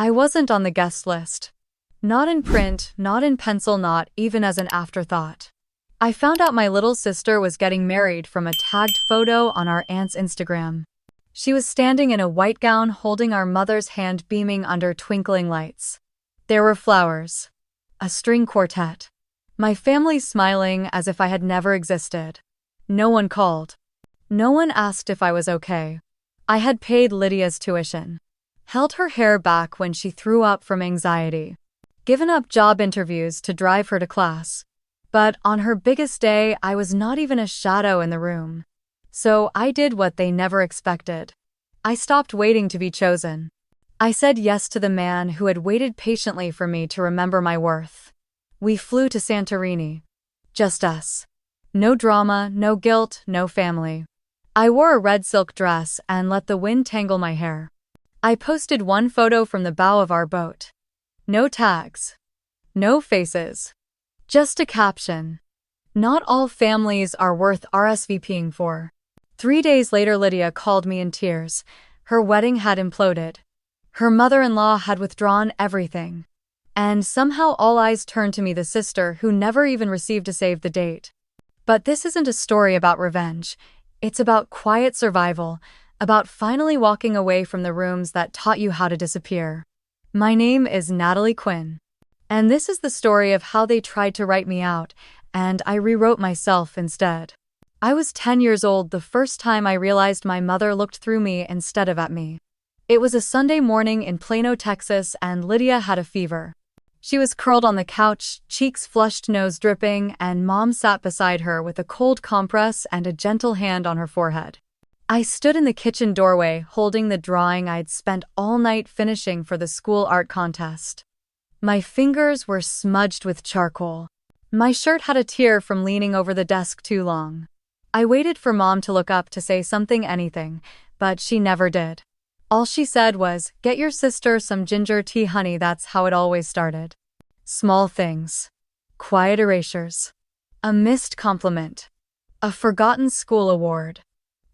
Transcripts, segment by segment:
I wasn't on the guest list. Not in print, not in pencil, not even as an afterthought. I found out my little sister was getting married from a tagged photo on our aunt's Instagram. She was standing in a white gown holding our mother's hand beaming under twinkling lights. There were flowers. A string quartet. My family smiling as if I had never existed. No one called. No one asked if I was okay. I had paid Lydia's tuition. Held her hair back when she threw up from anxiety. Given up job interviews to drive her to class. But on her biggest day, I was not even a shadow in the room. So I did what they never expected. I stopped waiting to be chosen. I said yes to the man who had waited patiently for me to remember my worth. We flew to Santorini. Just us. No drama, no guilt, no family. I wore a red silk dress and let the wind tangle my hair. I posted one photo from the bow of our boat. No tags. No faces. Just a caption. Not all families are worth RSVPing for. 3 days later, Lydia called me in tears. Her wedding had imploded. Her mother-in-law had withdrawn everything. And somehow all eyes turned to me, the sister who never even received a save the date. But this isn't a story about revenge. It's about quiet survival, about finally walking away from the rooms that taught you how to disappear. My name is Natalie Quinn. And this is the story of how they tried to write me out, and I rewrote myself instead. I was 10 years old the first time I realized my mother looked through me instead of at me. It was a Sunday morning in Plano, Texas, and Lydia had a fever. She was curled on the couch, cheeks flushed, nose dripping, and Mom sat beside her with a cold compress and a gentle hand on her forehead. I stood in the kitchen doorway holding the drawing I'd spent all night finishing for the school art contest. My fingers were smudged with charcoal. My shirt had a tear from leaning over the desk too long. I waited for Mom to look up to say something, anything, but she never did. All she said was, "Get your sister some ginger tea, honey." That's how it always started. Small things. Quiet erasures. A missed compliment. A forgotten school award.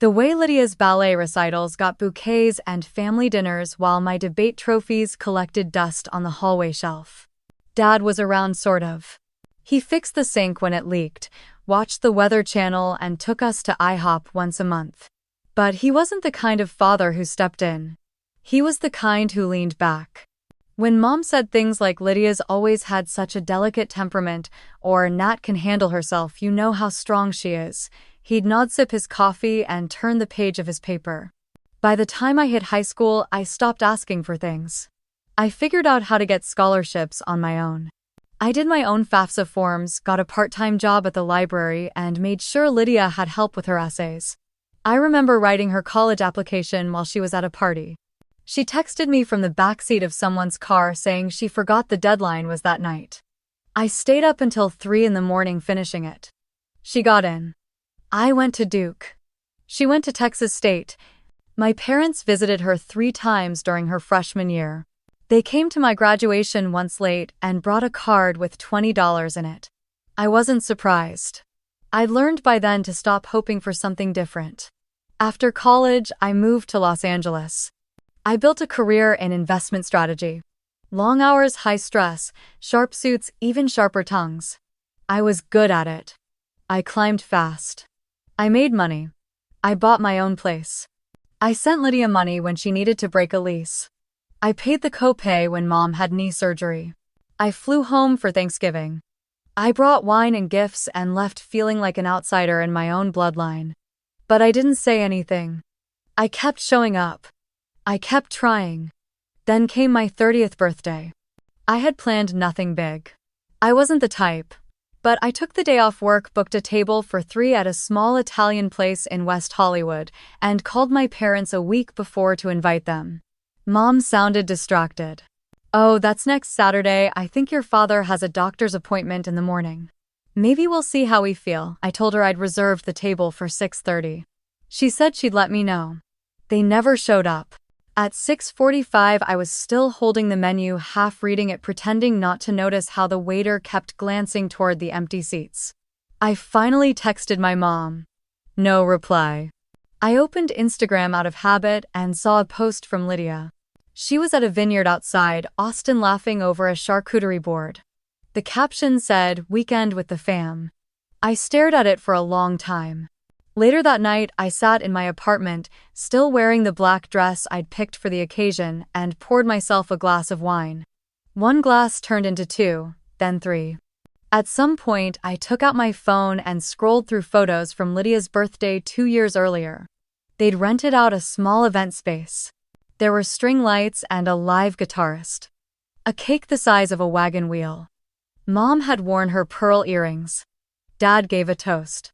The way Lydia's ballet recitals got bouquets and family dinners while my debate trophies collected dust on the hallway shelf. Dad was around, sort of. He fixed the sink when it leaked, watched the Weather Channel, and took us to IHOP once a month. But he wasn't the kind of father who stepped in. He was the kind who leaned back. When Mom said things like, "Lydia's always had such a delicate temperament," or "Nat can handle herself, you know how strong she is," he'd nod, sip his coffee, and turn the page of his paper. By the time I hit high school, I stopped asking for things. I figured out how to get scholarships on my own. I did my own FAFSA forms, got a part-time job at the library, and made sure Lydia had help with her essays. I remember writing her college application while she was at a party. She texted me from the backseat of someone's car saying she forgot the deadline was that night. I stayed up until 3 in the morning finishing it. She got in. I went to Duke. She went to Texas State. My parents visited her 3 times during her freshman year. They came to my graduation once late and brought a card with $20 in it. I wasn't surprised. I'd learned by then to stop hoping for something different. After college, I moved to Los Angeles. I built a career in investment strategy. Long hours, high stress, sharp suits, even sharper tongues. I was good at it. I climbed fast. I made money. I bought my own place. I sent Lydia money when she needed to break a lease. I paid the copay when Mom had knee surgery. I flew home for Thanksgiving. I brought wine and gifts and left feeling like an outsider in my own bloodline. But I didn't say anything. I kept showing up. I kept trying. Then came my 30th birthday. I had planned nothing big. I wasn't the type. But I took the day off work, booked a table for 3 at a small Italian place in West Hollywood, and called my parents a week before to invite them. Mom sounded distracted. "Oh, that's next Saturday. I think your father has a doctor's appointment in the morning. Maybe we'll see how we feel." I told her I'd reserved the table for 6:30. She said she'd let me know. They never showed up. At 6:45, I was still holding the menu, half reading it, pretending not to notice how the waiter kept glancing toward the empty seats. I finally texted my mom. No reply. I opened Instagram out of habit and saw a post from Lydia. She was at a vineyard outside, Austin laughing over a charcuterie board. The caption said, "Weekend with the fam." I stared at it for a long time. Later that night, I sat in my apartment, still wearing the black dress I'd picked for the occasion, and poured myself a glass of wine. One glass turned into two, then three. At some point, I took out my phone and scrolled through photos from Lydia's birthday 2 years earlier. They'd rented out a small event space. There were string lights and a live guitarist. A cake the size of a wagon wheel. Mom had worn her pearl earrings. Dad gave a toast.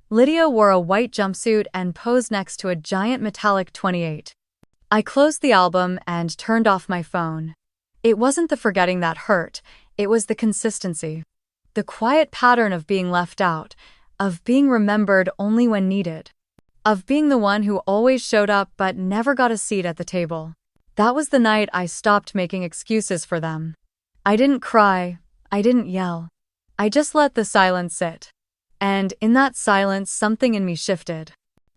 Lydia wore a white jumpsuit and posed next to a giant metallic 28. I closed the album and turned off my phone. It wasn't the forgetting that hurt, it was the consistency. The quiet pattern of being left out, of being remembered only when needed, of being the one who always showed up but never got a seat at the table. That was the night I stopped making excuses for them. I didn't cry, I didn't yell. I just let the silence sit. And in that silence, something in me shifted.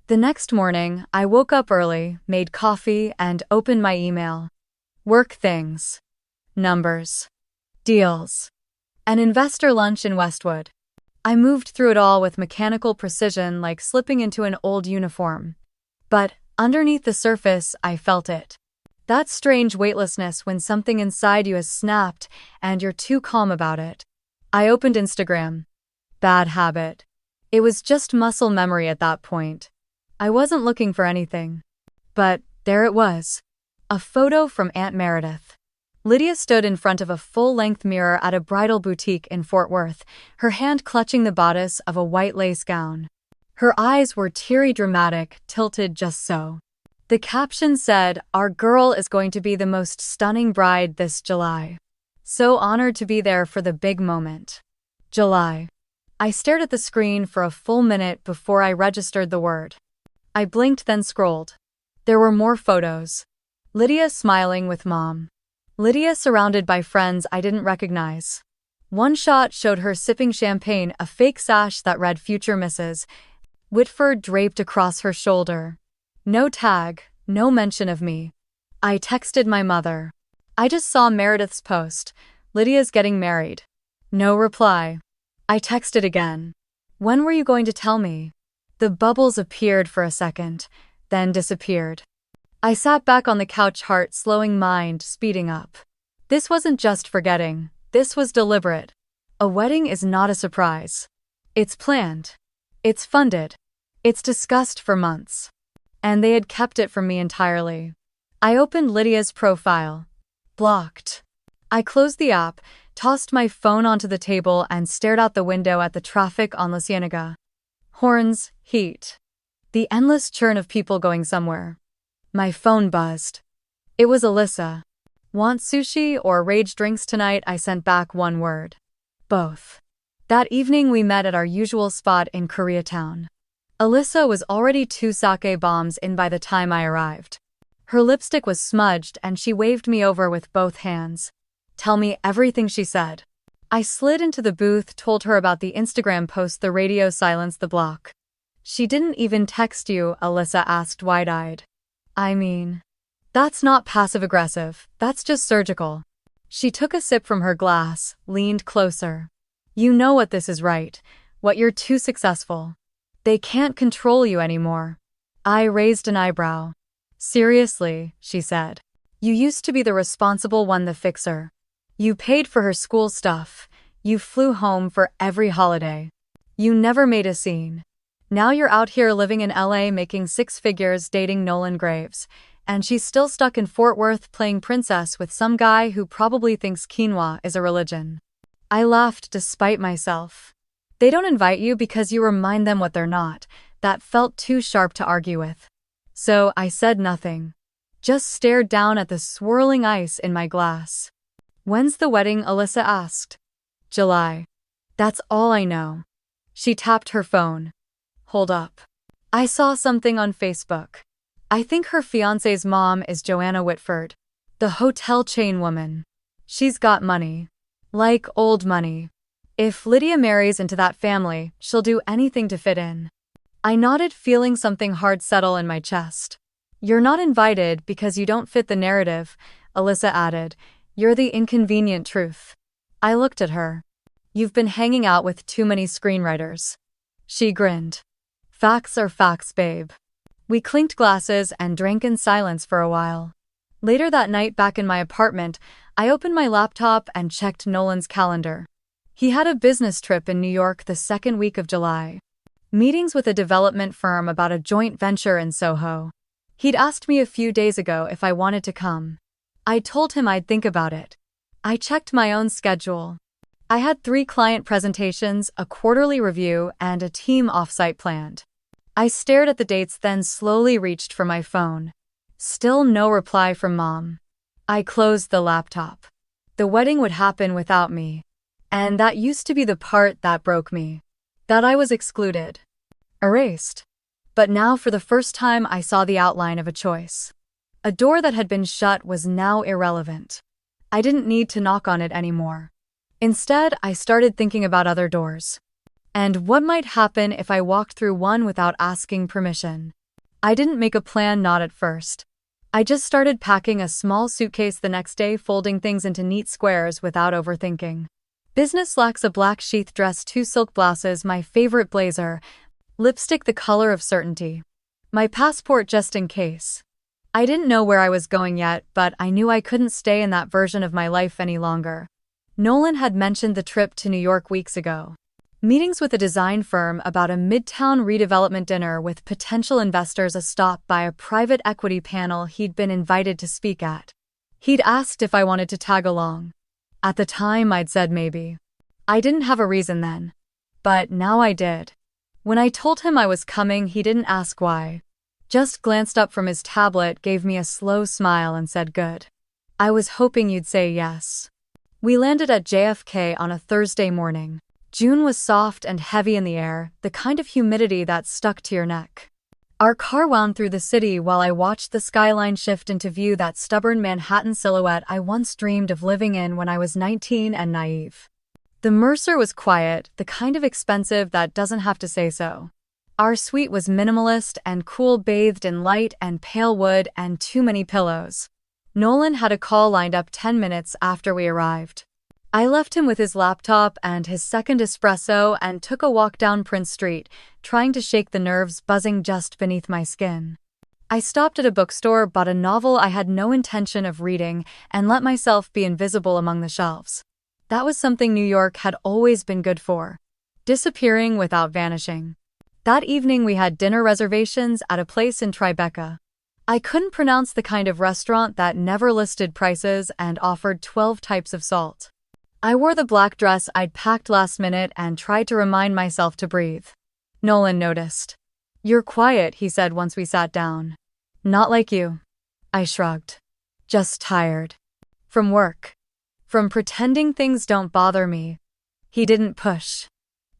The next morning, I woke up early, made coffee, and opened my email. Work things. Numbers. Deals. An investor lunch in Westwood. I moved through it all with mechanical precision, like slipping into an old uniform. But underneath the surface, I felt it. That strange weightlessness when something inside you has snapped and you're too calm about it. I opened Instagram. Bad habit. It was just muscle memory at that point. I wasn't looking for anything. But there it was. A photo from Aunt Meredith. Lydia stood in front of a full-length mirror at a bridal boutique in Fort Worth, her hand clutching the bodice of a white lace gown. Her eyes were teary dramatic, tilted just so. The caption said, "Our girl is going to be the most stunning bride this July. So honored to be there for the big moment." July. I stared at the screen for a full minute before I registered the word. I blinked, then scrolled. There were more photos. Lydia smiling with Mom. Lydia surrounded by friends I didn't recognize. One shot showed her sipping champagne, a fake sash that read "Future Mrs. Witford" draped across her shoulder. No tag, no mention of me. I texted my mother. I just saw Meredith's post. Lydia's getting married. No reply. I texted again. When were you going to tell me? The bubbles appeared for a second, then disappeared. I sat back on the couch, heart slowing, mind speeding up. This wasn't just forgetting, this was deliberate. A wedding is not a surprise. It's planned. It's funded. It's discussed for months. And they had kept it from me entirely. I opened Lydia's profile. Blocked. I closed the app, tossed my phone onto the table, and stared out the window at the traffic on La Cienega. Horns, heat. The endless churn of people going somewhere. My phone buzzed. It was Alyssa. Want sushi or rage drinks tonight? I sent back one word. Both. That evening we met at our usual spot in Koreatown. Alyssa was already 2 sake bombs in by the time I arrived. Her lipstick was smudged and she waved me over with both hands. Tell me everything, she said. I slid into the booth, told her about the Instagram post, the radio silenced the block. She didn't even text you? Alyssa asked wide-eyed. I mean, that's not passive-aggressive, that's just surgical. She took a sip from her glass, leaned closer. You know what this is, right? What you're too successful. They can't control you anymore. I raised an eyebrow. Seriously, she said. You used to be the responsible one, the fixer. You paid for her school stuff. You flew home for every holiday. You never made a scene. Now you're out here living in LA making 6 figures, dating Nolan Graves, and she's still stuck in Fort Worth playing princess with some guy who probably thinks quinoa is a religion. I laughed despite myself. They don't invite you because you remind them what they're not. That felt too sharp to argue with. So I said nothing. Just stared down at the swirling ice in my glass. When's the wedding? Alyssa asked. July. That's all I know. She tapped her phone. Hold up. I saw something on Facebook. I think her fiancé's mom is Joanna Whitford, the hotel chain woman. She's got money. Like old money. If Lydia marries into that family, she'll do anything to fit in. I nodded, feeling something hard settle in my chest. You're not invited because you don't fit the narrative, Alyssa added. You're the inconvenient truth. I looked at her. You've been hanging out with too many screenwriters. She grinned. Facts are facts, babe. We clinked glasses and drank in silence for a while. Later that night, back in my apartment, I opened my laptop and checked Nolan's calendar. He had a business trip in New York the second week of July. Meetings with a development firm about a joint venture in Soho. He'd asked me a few days ago if I wanted to come. I told him I'd think about it. I checked my own schedule. I had 3 client presentations, a quarterly review, and a team offsite planned. I stared at the dates, then slowly reached for my phone. Still no reply from Mom. I closed the laptop. The wedding would happen without me. And that used to be the part that broke me. That I was excluded. Erased. But now for the first time I saw the outline of a choice. A door that had been shut was now irrelevant. I didn't need to knock on it anymore. Instead, I started thinking about other doors. And what might happen if I walked through one without asking permission. I didn't make a plan, not at first. I just started packing a small suitcase the next day, folding things into neat squares without overthinking. Business slacks, a black sheath dress, 2 silk blouses, my favorite blazer, lipstick the color of certainty. My passport just in case. I didn't know where I was going yet, but I knew I couldn't stay in that version of my life any longer. Nolan had mentioned the trip to New York weeks ago. Meetings with a design firm about a midtown redevelopment, dinner with potential investors, a stop by a private equity panel he'd been invited to speak at. He'd asked if I wanted to tag along. At the time, I'd said maybe. I didn't have a reason then. But now I did. When I told him I was coming, he didn't ask why. Just glanced up from his tablet, gave me a slow smile, and said, "Good. I was hoping you'd say yes." We landed at JFK on a Thursday morning. June was soft and heavy in the air, the kind of humidity that stuck to your neck. Our car wound through the city while I watched the skyline shift into view, that stubborn Manhattan silhouette I once dreamed of living in when I was 19 and naive. The Mercer was quiet, the kind of expensive that doesn't have to say so. Our suite was minimalist and cool, bathed in light and pale wood and too many pillows. Nolan had a call lined up 10 minutes after we arrived. I left him with his laptop and his second espresso and took a walk down Prince Street, trying to shake the nerves buzzing just beneath my skin. I stopped at a bookstore, bought a novel I had no intention of reading, and let myself be invisible among the shelves. That was something New York had always been good for. Disappearing without vanishing. That evening we had dinner reservations at a place in Tribeca. I couldn't pronounce the kind of restaurant that never listed prices and offered 12 types of salt. I wore the black dress I'd packed last minute and tried to remind myself to breathe. Nolan noticed. "You're quiet," he said once we sat down. "Not like you." I shrugged. "Just tired. From work. From pretending things don't bother me." He didn't push.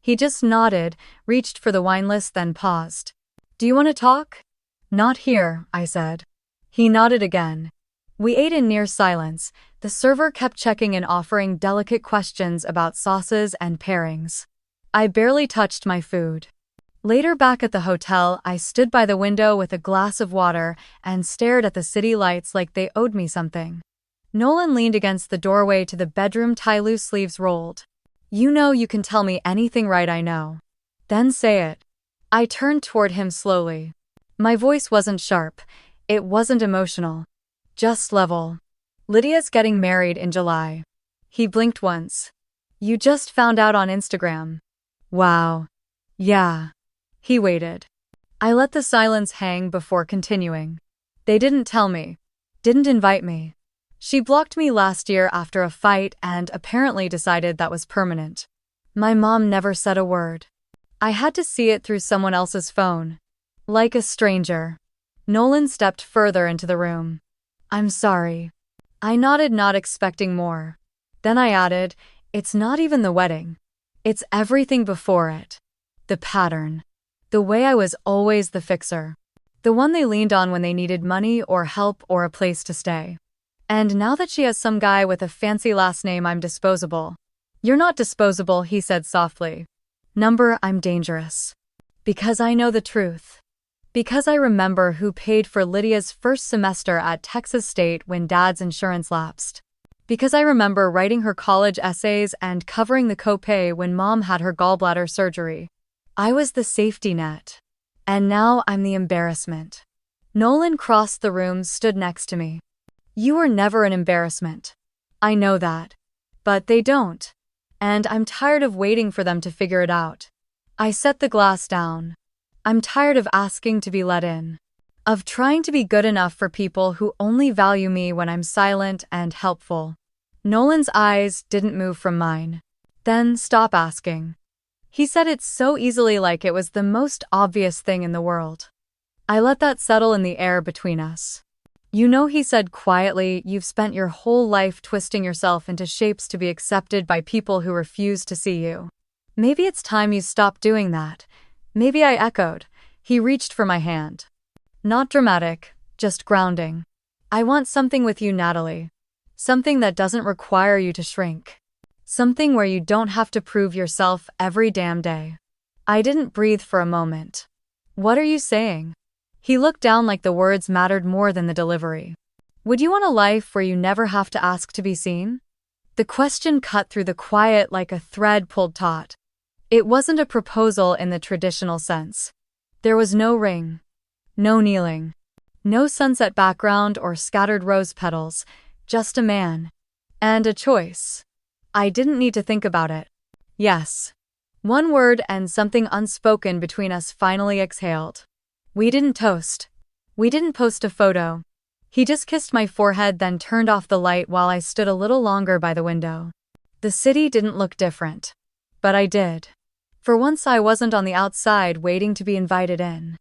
He just nodded, reached for the wine list, then paused. "Do you want to talk?" "Not here," I said. He nodded again. We ate in near silence. The server kept checking in, offering delicate questions about sauces and pairings. I barely touched my food. Later, back at the hotel, I stood by the window with a glass of water and stared at the city lights like they owed me something. Nolan leaned against the doorway to the bedroom, tie loose sleeves rolled. "You know you can tell me anything, right?" "I know." "Then say it." I turned toward him slowly. My voice wasn't sharp. It wasn't emotional. Just level. "Lydia's getting married in July." He blinked once. "You just found out on Instagram." "Wow. Yeah." He waited. I let the silence hang before continuing. "They didn't tell me. Didn't invite me. She blocked me last year after a fight and apparently decided that was permanent. My mom never said a word. I had to see it through someone else's phone. Like a stranger." Nolan stepped further into the room. "I'm sorry." I nodded, not expecting more. Then I added, "It's not even the wedding. It's everything before it. The pattern. The way I was always the fixer. The one they leaned on when they needed money or help or a place to stay. And now that she has some guy with a fancy last name, I'm disposable." "You're not disposable," he said softly. "I'm dangerous. Because I know the truth. Because I remember who paid for Lydia's first semester at Texas State when Dad's insurance lapsed. Because I remember writing her college essays and covering the copay when Mom had her gallbladder surgery. I was the safety net. And now I'm the embarrassment. Nolan crossed the room, stood next to me. You were never an embarrassment. I know that. But they don't. And I'm tired of waiting for them to figure it out. I set the glass down. I'm tired of asking to be let in. Of trying to be good enough for people who only value me when I'm silent and helpful. Nolan's eyes didn't move from mine. Then stop asking. He said it so easily, like it was the most obvious thing in the world. I let that settle in the air between us. You know, he said quietly, you've spent your whole life twisting yourself into shapes to be accepted by people who refuse to see you. Maybe it's time you stopped doing that. Maybe, I echoed. He reached for my hand. Not dramatic, just grounding. I want something with you, Natalie. Something that doesn't require you to shrink. Something where you don't have to prove yourself every damn day. I didn't breathe for a moment. What are you saying? He looked down like the words mattered more than the delivery. Would you want a life where you never have to ask to be seen? The question cut through the quiet like a thread pulled taut. It wasn't a proposal in the traditional sense. There was no ring. No kneeling. No sunset background or scattered rose petals. Just a man. And a choice. I didn't need to think about it. Yes. One word and something unspoken between us finally exhaled. We didn't toast. We didn't post a photo. He just kissed my forehead, then turned off the light while I stood a little longer by the window. The city didn't look different. But I did. For once I wasn't on the outside waiting to be invited in.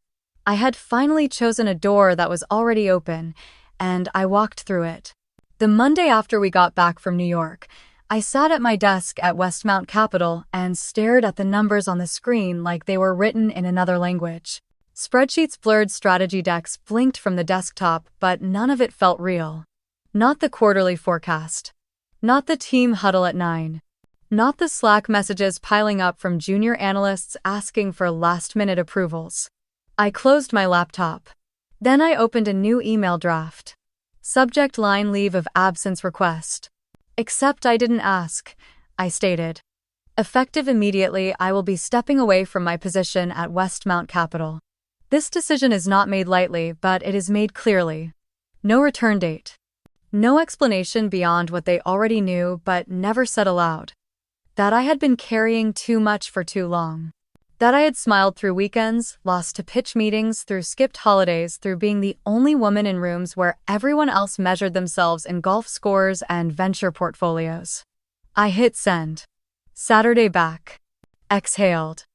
I had finally chosen a door that was already open, and I walked through it. The Monday after we got back from New York, I sat at my desk at Westmount Capital and stared at the numbers on the screen like they were written in another language. Spreadsheets, blurred strategy decks blinked from the desktop, but none of it felt real. Not the quarterly forecast. Not the team huddle at 9. Not the Slack messages piling up from junior analysts asking for last-minute approvals. I closed my laptop. Then I opened a new email draft. Subject line: leave of absence request. Except I didn't ask, I stated. Effective immediately, I will be stepping away from my position at Westmount Capital. This decision is not made lightly, but it is made clearly. No return date. No explanation beyond what they already knew but never said aloud. That I had been carrying too much for too long. That I had smiled through weekends, lost to pitch meetings, through skipped holidays, through being the only woman in rooms where everyone else measured themselves in golf scores and venture portfolios. I hit send. Saturday back. Exhaled.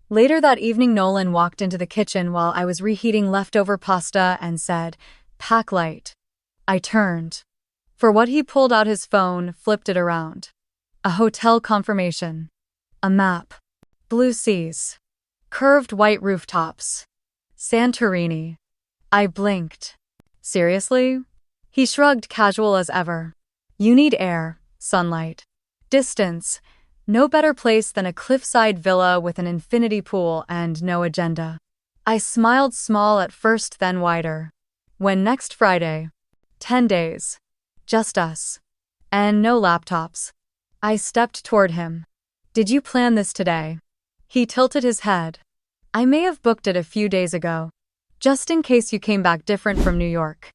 Later that evening, Nolan walked into the kitchen while I was reheating leftover pasta and said, "Pack light." I turned. For what, he pulled out his phone, flipped it around. A hotel confirmation. A map. Blue seas. Curved white rooftops. Santorini. I blinked. Seriously? He shrugged, casual as ever. You need air, sunlight, distance. No better place than a cliffside villa with an infinity pool and no agenda. I smiled, small at first, then wider. When next Friday? 10 days. Just us. And no laptops. I stepped toward him. Did you plan this today? He tilted his head. I may have booked it a few days ago. Just in case you came back different from New York.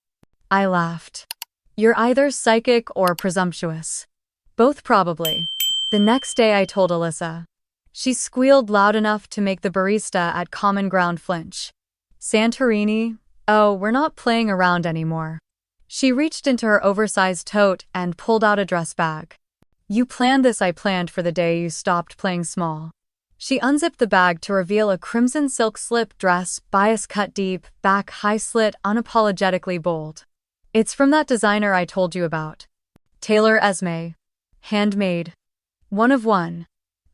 I laughed. You're either psychic or presumptuous. Both probably. The next day I told Alyssa. She squealed loud enough to make the barista at Common Ground flinch. Santorini? Oh, we're not playing around anymore. She reached into her oversized tote and pulled out a dress bag. You planned this. I planned for the day you stopped playing small. She unzipped the bag to reveal a crimson silk slip dress, bias cut deep, back high slit, unapologetically bold. It's from that designer I told you about. Taylor Esme. Handmade. One of one.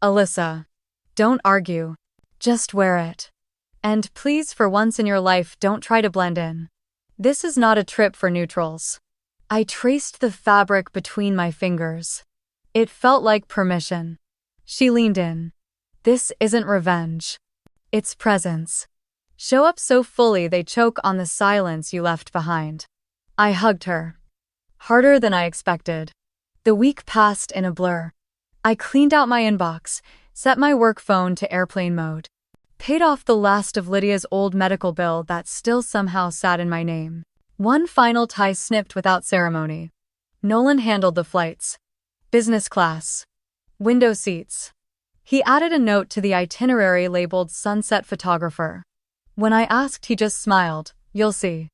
Alyssa. Don't argue. Just wear it. And please, for once in your life, don't try to blend in. This is not a trip for neutrals. I traced the fabric between my fingers. It felt like permission. She leaned in. This isn't revenge. It's presence. Show up so fully they choke on the silence you left behind. I hugged her. Harder than I expected. The week passed in a blur. I cleaned out my inbox, set my work phone to airplane mode. Paid off the last of Lydia's old medical bill that still somehow sat in my name. One final tie snipped without ceremony. Nolan handled the flights. Business class. Window seats. He added a note to the itinerary labeled Sunset Photographer. When I asked, he just smiled, "You'll see."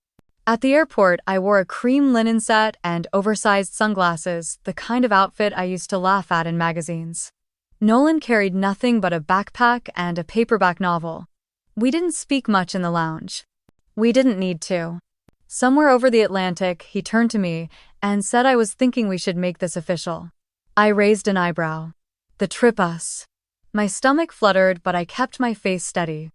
At the airport, I wore a cream linen set and oversized sunglasses, the kind of outfit I used to laugh at in magazines. Nolan carried nothing but a backpack and a paperback novel. We didn't speak much in the lounge. We didn't need to. Somewhere over the Atlantic, he turned to me and said I was thinking we should make this official. I raised an eyebrow. The trip us. My stomach fluttered, but I kept my face steady.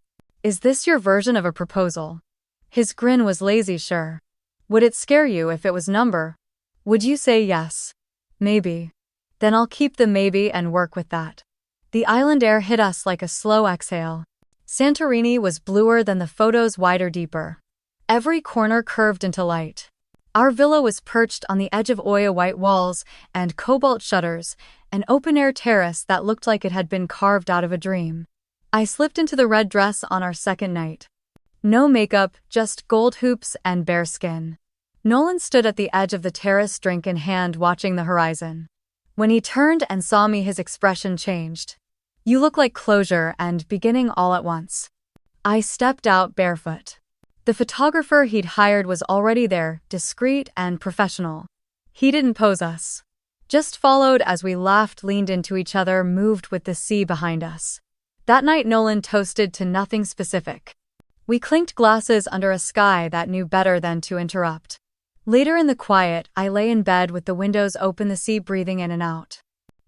Is this your version of a proposal? His grin was lazy, sure. Would it scare you if it was number? Would you say yes? Maybe. Then I'll keep the maybe and work with that. The island air hit us like a slow exhale. Santorini was bluer than the photos, wider, deeper. Every corner curved into light. Our villa was perched on the edge of Oya white walls and cobalt shutters, an open-air terrace that looked like it had been carved out of a dream. I slipped into the red dress on our second night. No makeup, just gold hoops and bare skin. Nolan stood at the edge of the terrace, drink in hand, watching the horizon. When he turned and saw me, his expression changed. You look like closure and beginning all at once. I stepped out barefoot. The photographer he'd hired was already there, discreet and professional. He didn't pose us. Just followed as we laughed, leaned into each other, moved with the sea behind us. That night Nolan toasted to nothing specific. We clinked glasses under a sky that knew better than to interrupt. Later in the quiet, I lay in bed with the windows open, the sea breathing in and out.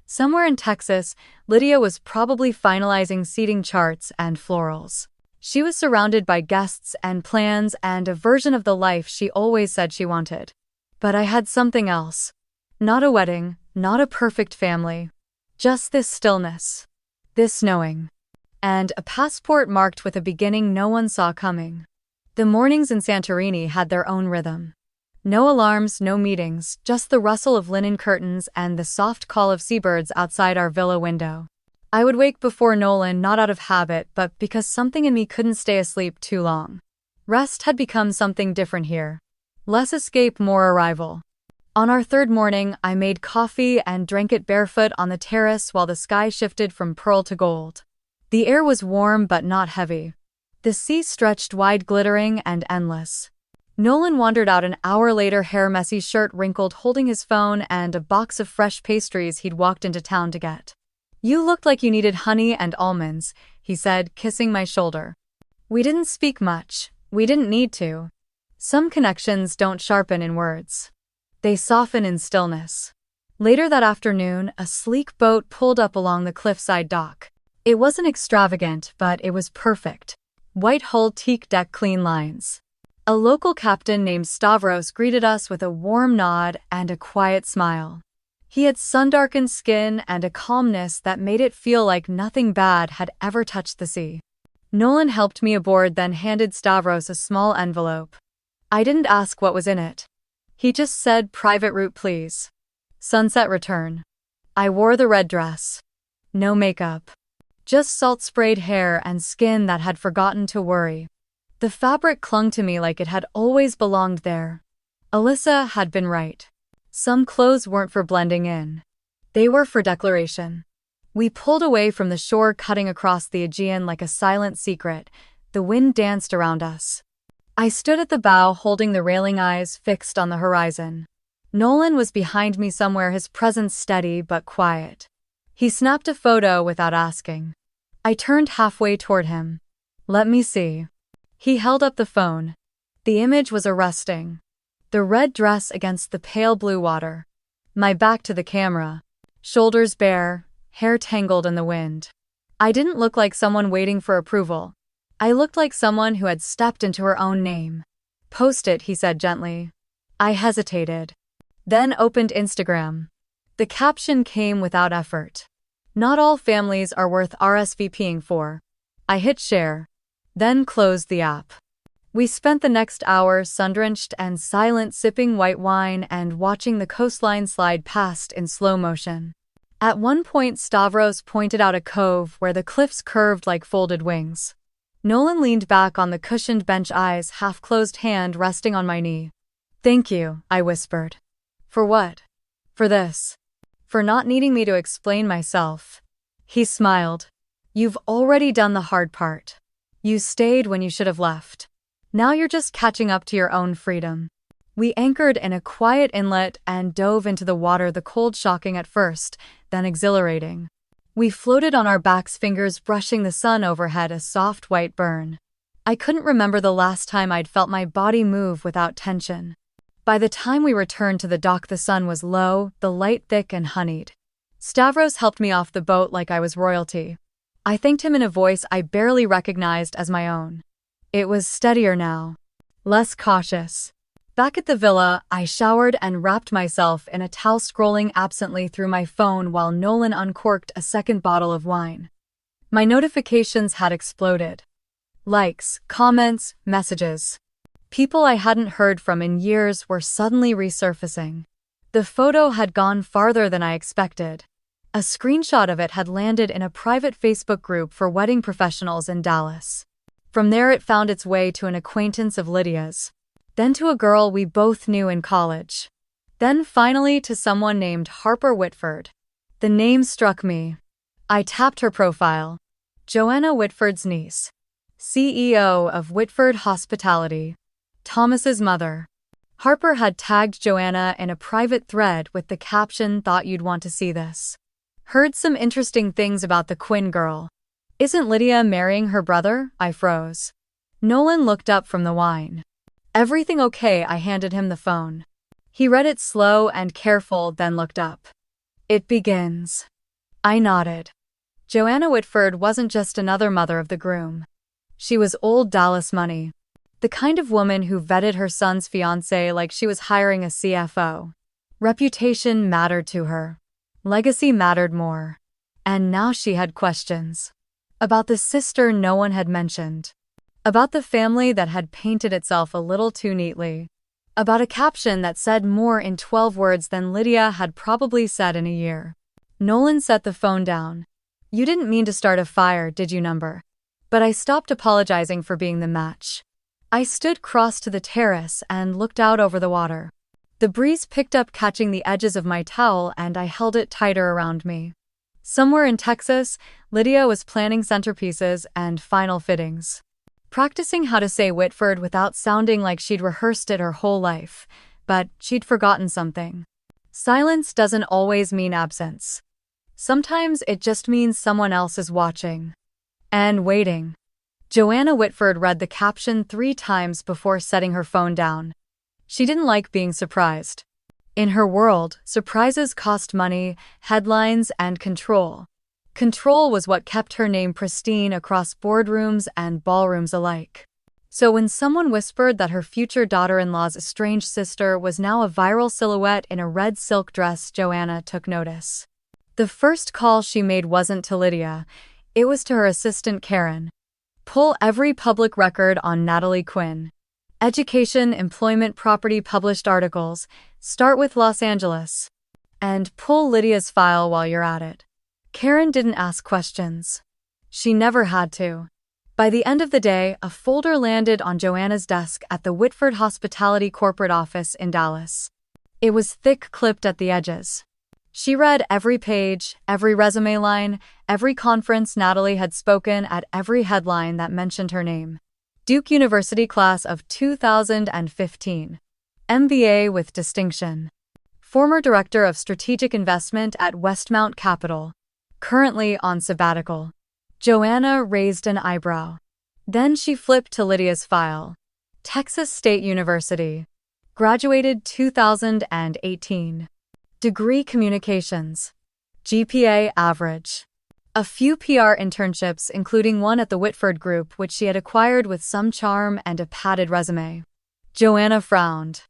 Somewhere in Texas, Lydia was probably finalizing seating charts and florals. She was surrounded by guests and plans and a version of the life she always said she wanted. But I had something else. Not a wedding, not a perfect family. Just this stillness. This knowing. And a passport marked with a beginning no one saw coming. The mornings in Santorini had their own rhythm. No alarms, no meetings, just the rustle of linen curtains and the soft call of seabirds outside our villa window. I would wake before Nolan, not out of habit, but because something in me couldn't stay asleep too long. Rest had become something different here. Less escape, more arrival. On our third morning, I made coffee and drank it barefoot on the terrace while the sky shifted from pearl to gold. The air was warm but not heavy. The sea stretched wide, glittering and endless. Nolan wandered out an hour later, hair messy, shirt wrinkled, holding his phone and a box of fresh pastries he'd walked into town to get. You looked like you needed honey and almonds, he said, kissing my shoulder. We didn't speak much. We didn't need to. Some connections don't sharpen in words. They soften in stillness. Later that afternoon, a sleek boat pulled up along the cliffside dock. It wasn't extravagant, but it was perfect. White hull, teak deck, clean lines. A local captain named Stavros greeted us with a warm nod and a quiet smile. He had sun-darkened skin and a calmness that made it feel like nothing bad had ever touched the sea. Nolan helped me aboard, then handed Stavros a small envelope. I didn't ask what was in it. He just said, "Private route, please." Sunset return. I wore the red dress. No makeup. Just salt-sprayed hair and skin that had forgotten to worry. The fabric clung to me like it had always belonged there. Alyssa had been right. Some clothes weren't for blending in. They were for declaration. We pulled away from the shore, cutting across the Aegean like a silent secret. The wind danced around us. I stood at the bow, holding the railing, eyes fixed on the horizon. Nolan was behind me somewhere, his presence steady but quiet. He snapped a photo without asking. I turned halfway toward him. Let me see. He held up the phone. The image was arresting. The red dress against the pale blue water. My back to the camera. Shoulders bare, hair tangled in the wind. I didn't look like someone waiting for approval. I looked like someone who had stepped into her own name. Post it, he said gently. I hesitated. Then opened Instagram. The caption came without effort. Not all families are worth RSVPing for. I hit share. then closed the app. We spent the next hour sun-drenched and silent, sipping white wine and watching the coastline slide past in slow motion. At one point, Stavros pointed out a cove where the cliffs curved like folded wings. Nolan leaned back on the cushioned bench, eyes half-closed, hand resting on my knee. "Thank you," I whispered. "For what?" "For this. For not needing me to explain myself." He smiled. "You've already done the hard part. You stayed when you should have left. Now you're just catching up to your own freedom." We anchored in a quiet inlet and dove into the water, the cold shocking at first, then exhilarating. We floated on our backs, fingers brushing the sun overhead, a soft white burn. I couldn't remember the last time I'd felt my body move without tension. By the time we returned to the dock, the sun was low, the light thick and honeyed. Stavros helped me off the boat like I was royalty. I thanked him in a voice I barely recognized as my own. It was steadier now, less cautious. Back at the villa, I showered and wrapped myself in a towel, scrolling absently through my phone while Nolan uncorked a second bottle of wine. My notifications had exploded. Likes, comments, messages. People I hadn't heard from in years were suddenly resurfacing. The photo had gone farther than I expected. A screenshot of it had landed in a private Facebook group for wedding professionals in Dallas. From there it found its way to an acquaintance of Lydia's. Then to a girl we both knew in college. Then finally to someone named Harper Witford. The name struck me. I tapped her profile. Joanna Whitford's niece. CEO of Witford Hospitality. Thomas's mother. Harper had tagged Joanna in a private thread with the caption, "Thought you'd want to see this. Heard some interesting things about the Quinn girl. Isn't Lydia marrying her brother?" I froze. Nolan looked up from the wine. "Everything okay?" I handed him the phone. He read it slow and careful, then looked up. "It begins." I nodded. Joanna Whitford wasn't just another mother of the groom. She was old Dallas money. The kind of woman who vetted her son's fiancé like she was hiring a CFO. Reputation mattered to her. Legacy mattered more. And now she had questions. About the sister no one had mentioned. About the family that had painted itself a little too neatly. About a caption that said more in 12 words than Lydia had probably said in a year. Nolan set the phone down. "You didn't mean to start a fire, did you, number?" But I stopped apologizing for being the match. I stood cross to the terrace and looked out over the water. The breeze picked up, catching the edges of my towel, and I held it tighter around me. Somewhere in Texas, Lydia was planning centerpieces and final fittings. Practicing how to say Whitford without sounding like she'd rehearsed it her whole life, but she'd forgotten something. Silence doesn't always mean absence. Sometimes it just means someone else is watching. And waiting. Joanna Whitford read the caption 3 times before setting her phone down. She didn't like being surprised. In her world, surprises cost money, headlines, and control. Control was what kept her name pristine across boardrooms and ballrooms alike. So when someone whispered that her future daughter-in-law's estranged sister was now a viral silhouette in a red silk dress, Joanna took notice. The first call she made wasn't to Lydia, it was to her assistant Karen. Pull every public record on Natalie Quinn. Education, employment, property, published articles. Start with Los Angeles. And pull Lydia's file while you're at it. Karen didn't ask questions. She never had to. By the end of the day, a folder landed on Joanna's desk at the Witford Hospitality corporate office in Dallas. It was thick, clipped at the edges. She read every page, every resume line, every conference Natalie had spoken at, every headline that mentioned her name. Duke University class of 2015. MBA with distinction. Former director of strategic investment at Westmount Capital. Currently on sabbatical. Joanna raised an eyebrow. Then she flipped to Lydia's file. Texas State University. Graduated 2018. Degree Communications. GPA average. A few PR internships, including one at the Witford Group, which she had acquired with some charm, and a padded resume. Joanna frowned.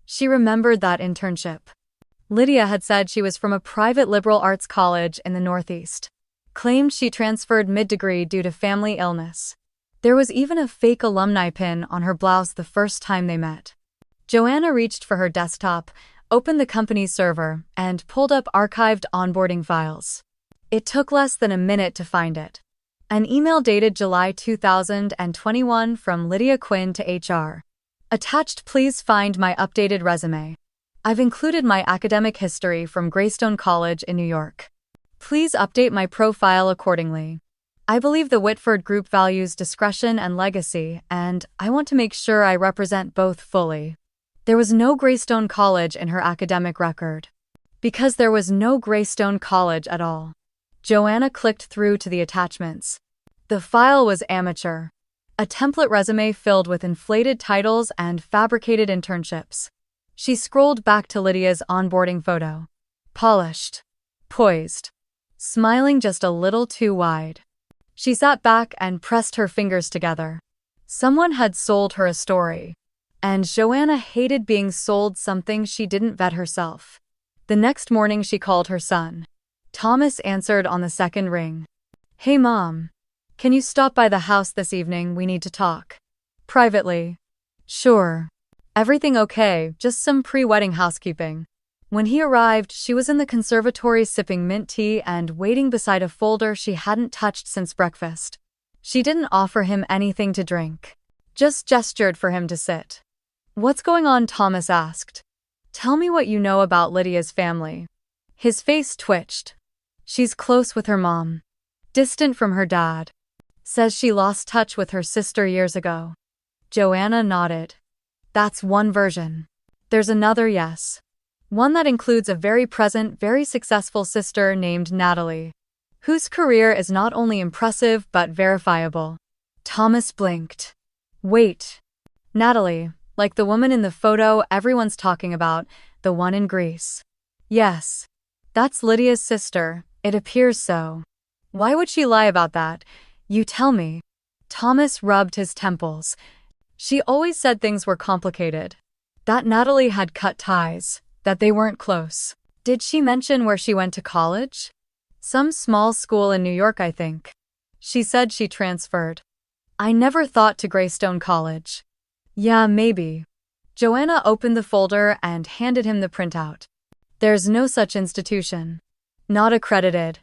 She remembered that internship. Lydia had said she was from a private liberal arts college in the Northeast. Claimed she transferred mid-degree due to family illness. There was even a fake alumni pin on her blouse the first time they met. Joanna reached for her desktop, opened the company's server, and pulled up archived onboarding files. It took less than a minute to find it. An email dated July 2021 from Lydia Quinn to HR. Attached, please find my updated resume. I've included my academic history from Greystone College in New York. Please update my profile accordingly. I believe the Witford Group values discretion and legacy, and I want to make sure I represent both fully. There was no Greystone College in her academic record. Because there was no Greystone College at all. Joanna clicked through to the attachments. The file was amateur. A template resume filled with inflated titles and fabricated internships. She scrolled back to Lydia's onboarding photo. Polished. Poised. Smiling just a little too wide. She sat back and pressed her fingers together. Someone had sold her a story. And Joanna hated being sold something she didn't vet herself. The next morning she called her son. Thomas answered on the second ring. Hey Mom. Can you stop by the house this evening? We need to talk. Privately. Sure. Everything okay, just some pre-wedding housekeeping. When he arrived, she was in the conservatory sipping mint tea and waiting beside a folder she hadn't touched since breakfast. She didn't offer him anything to drink. Just gestured for him to sit. What's going on? Thomas asked. Tell me what you know about Lydia's family. His face twitched. She's close with her mom. Distant from her dad. Says she lost touch with her sister years ago. Joanna nodded. That's one version. There's another, yes. One that includes a very present, very successful sister named Natalie, whose career is not only impressive but verifiable. Thomas blinked. Wait. Natalie, like the woman in the photo everyone's talking about, the one in Greece. Yes. That's Lydia's sister, it appears so. Why would she lie about that? You tell me. Thomas rubbed his temples. She always said things were complicated. That Natalie had cut ties, that they weren't close. Did she mention where she went to college? Some small school in New York, I think. She said she transferred. I never thought to Greystone College. Yeah, maybe. Joanna opened the folder and handed him the printout. There's no such institution. Not accredited.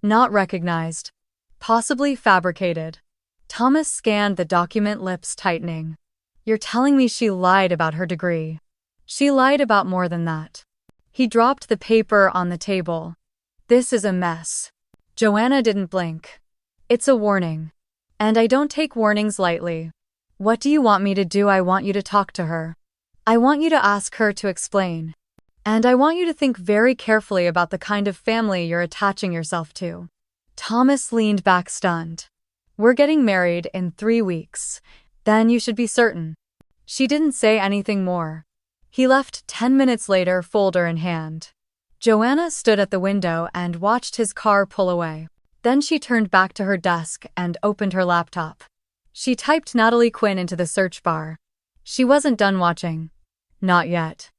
Not recognized. Possibly fabricated. Thomas scanned the document, lips tightening. You're telling me she lied about her degree? She lied about more than that. He dropped the paper on the table. This is a mess. Joanna didn't blink. It's a warning. And I don't take warnings lightly. What do you want me to do? I want you to talk to her. I want you to ask her to explain. And I want you to think very carefully about the kind of family you're attaching yourself to. Thomas leaned back stunned. We're getting married in 3 weeks. Then you should be certain. She didn't say anything more. He left 10 minutes later, folder in hand. Joanna stood at the window and watched his car pull away. Then she turned back to her desk and opened her laptop. She typed Natalie Quinn into the search bar. She wasn't done watching. Not yet.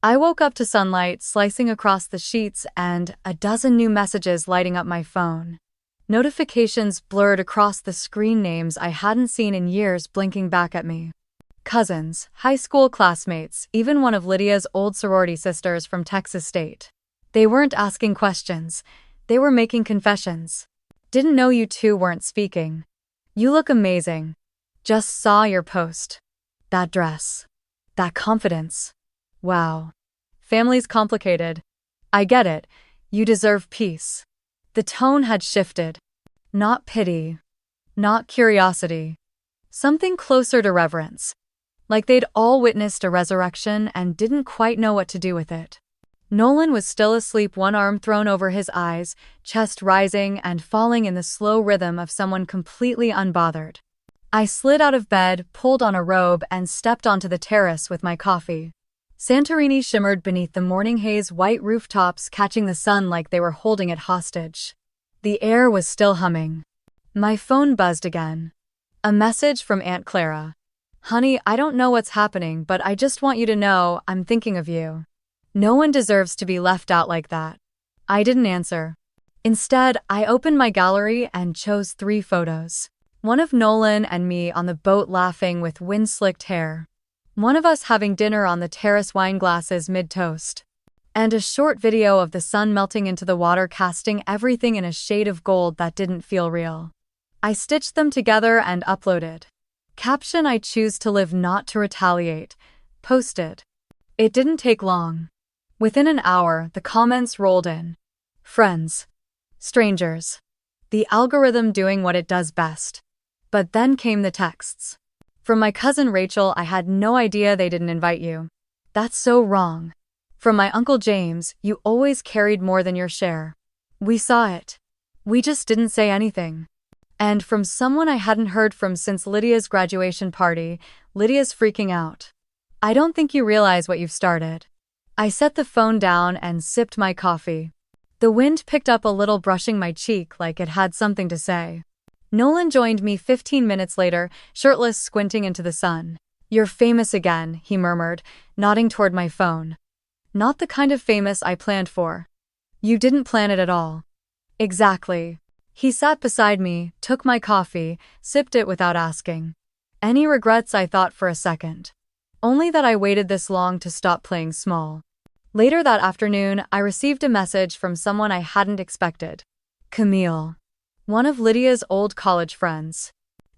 I woke up to sunlight slicing across the sheets and a dozen new messages lighting up my phone. Notifications blurred across the screen, names I hadn't seen in years blinking back at me. Cousins, high school classmates, even one of Lydia's old sorority sisters from Texas State. They weren't asking questions. They were making confessions. Didn't know you two weren't speaking. You look amazing. Just saw your post. That dress. That confidence. Wow. Family's complicated. I get it. You deserve peace. The tone had shifted. Not pity. Not curiosity. Something closer to reverence. Like they'd all witnessed a resurrection and didn't quite know what to do with it. Nolan was still asleep, one arm thrown over his eyes, chest rising and falling in the slow rhythm of someone completely unbothered. I slid out of bed, pulled on a robe, and stepped onto the terrace with my coffee. Santorini shimmered beneath the morning haze, white rooftops catching the sun like they were holding it hostage. The air was still humming. My phone buzzed again. A message from Aunt Clara. Honey, I don't know what's happening, but I just want you to know I'm thinking of you. No one deserves to be left out like that. I didn't answer. Instead, I opened my gallery and chose 3 photos. One of Nolan and me on the boat laughing with wind-slicked hair. One of us having dinner on the terrace, wine glasses mid-toast. And a short video of the sun melting into the water, casting everything in a shade of gold that didn't feel real. I stitched them together and uploaded. Caption: I choose to live, not to retaliate. Posted. It didn't take long. Within an hour, the comments rolled in. Friends. Strangers. The algorithm doing what it does best. But then came the texts. From my cousin Rachel: I had no idea they didn't invite you. That's so wrong. From my Uncle James: you always carried more than your share. We saw it. We just didn't say anything. And from someone I hadn't heard from since Lydia's graduation party: Lydia's freaking out. I don't think you realize what you've started. I set the phone down and sipped my coffee. The wind picked up a little, brushing my cheek like it had something to say. Nolan joined me 15 minutes later, shirtless, squinting into the sun. You're famous again, he murmured, nodding toward my phone. Not the kind of famous I planned for. You didn't plan it at all. Exactly. He sat beside me, took my coffee, sipped it without asking. Any regrets? I thought for a second. Only that I waited this long to stop playing small. Later that afternoon, I received a message from someone I hadn't expected. Camille. One of Lydia's old college friends.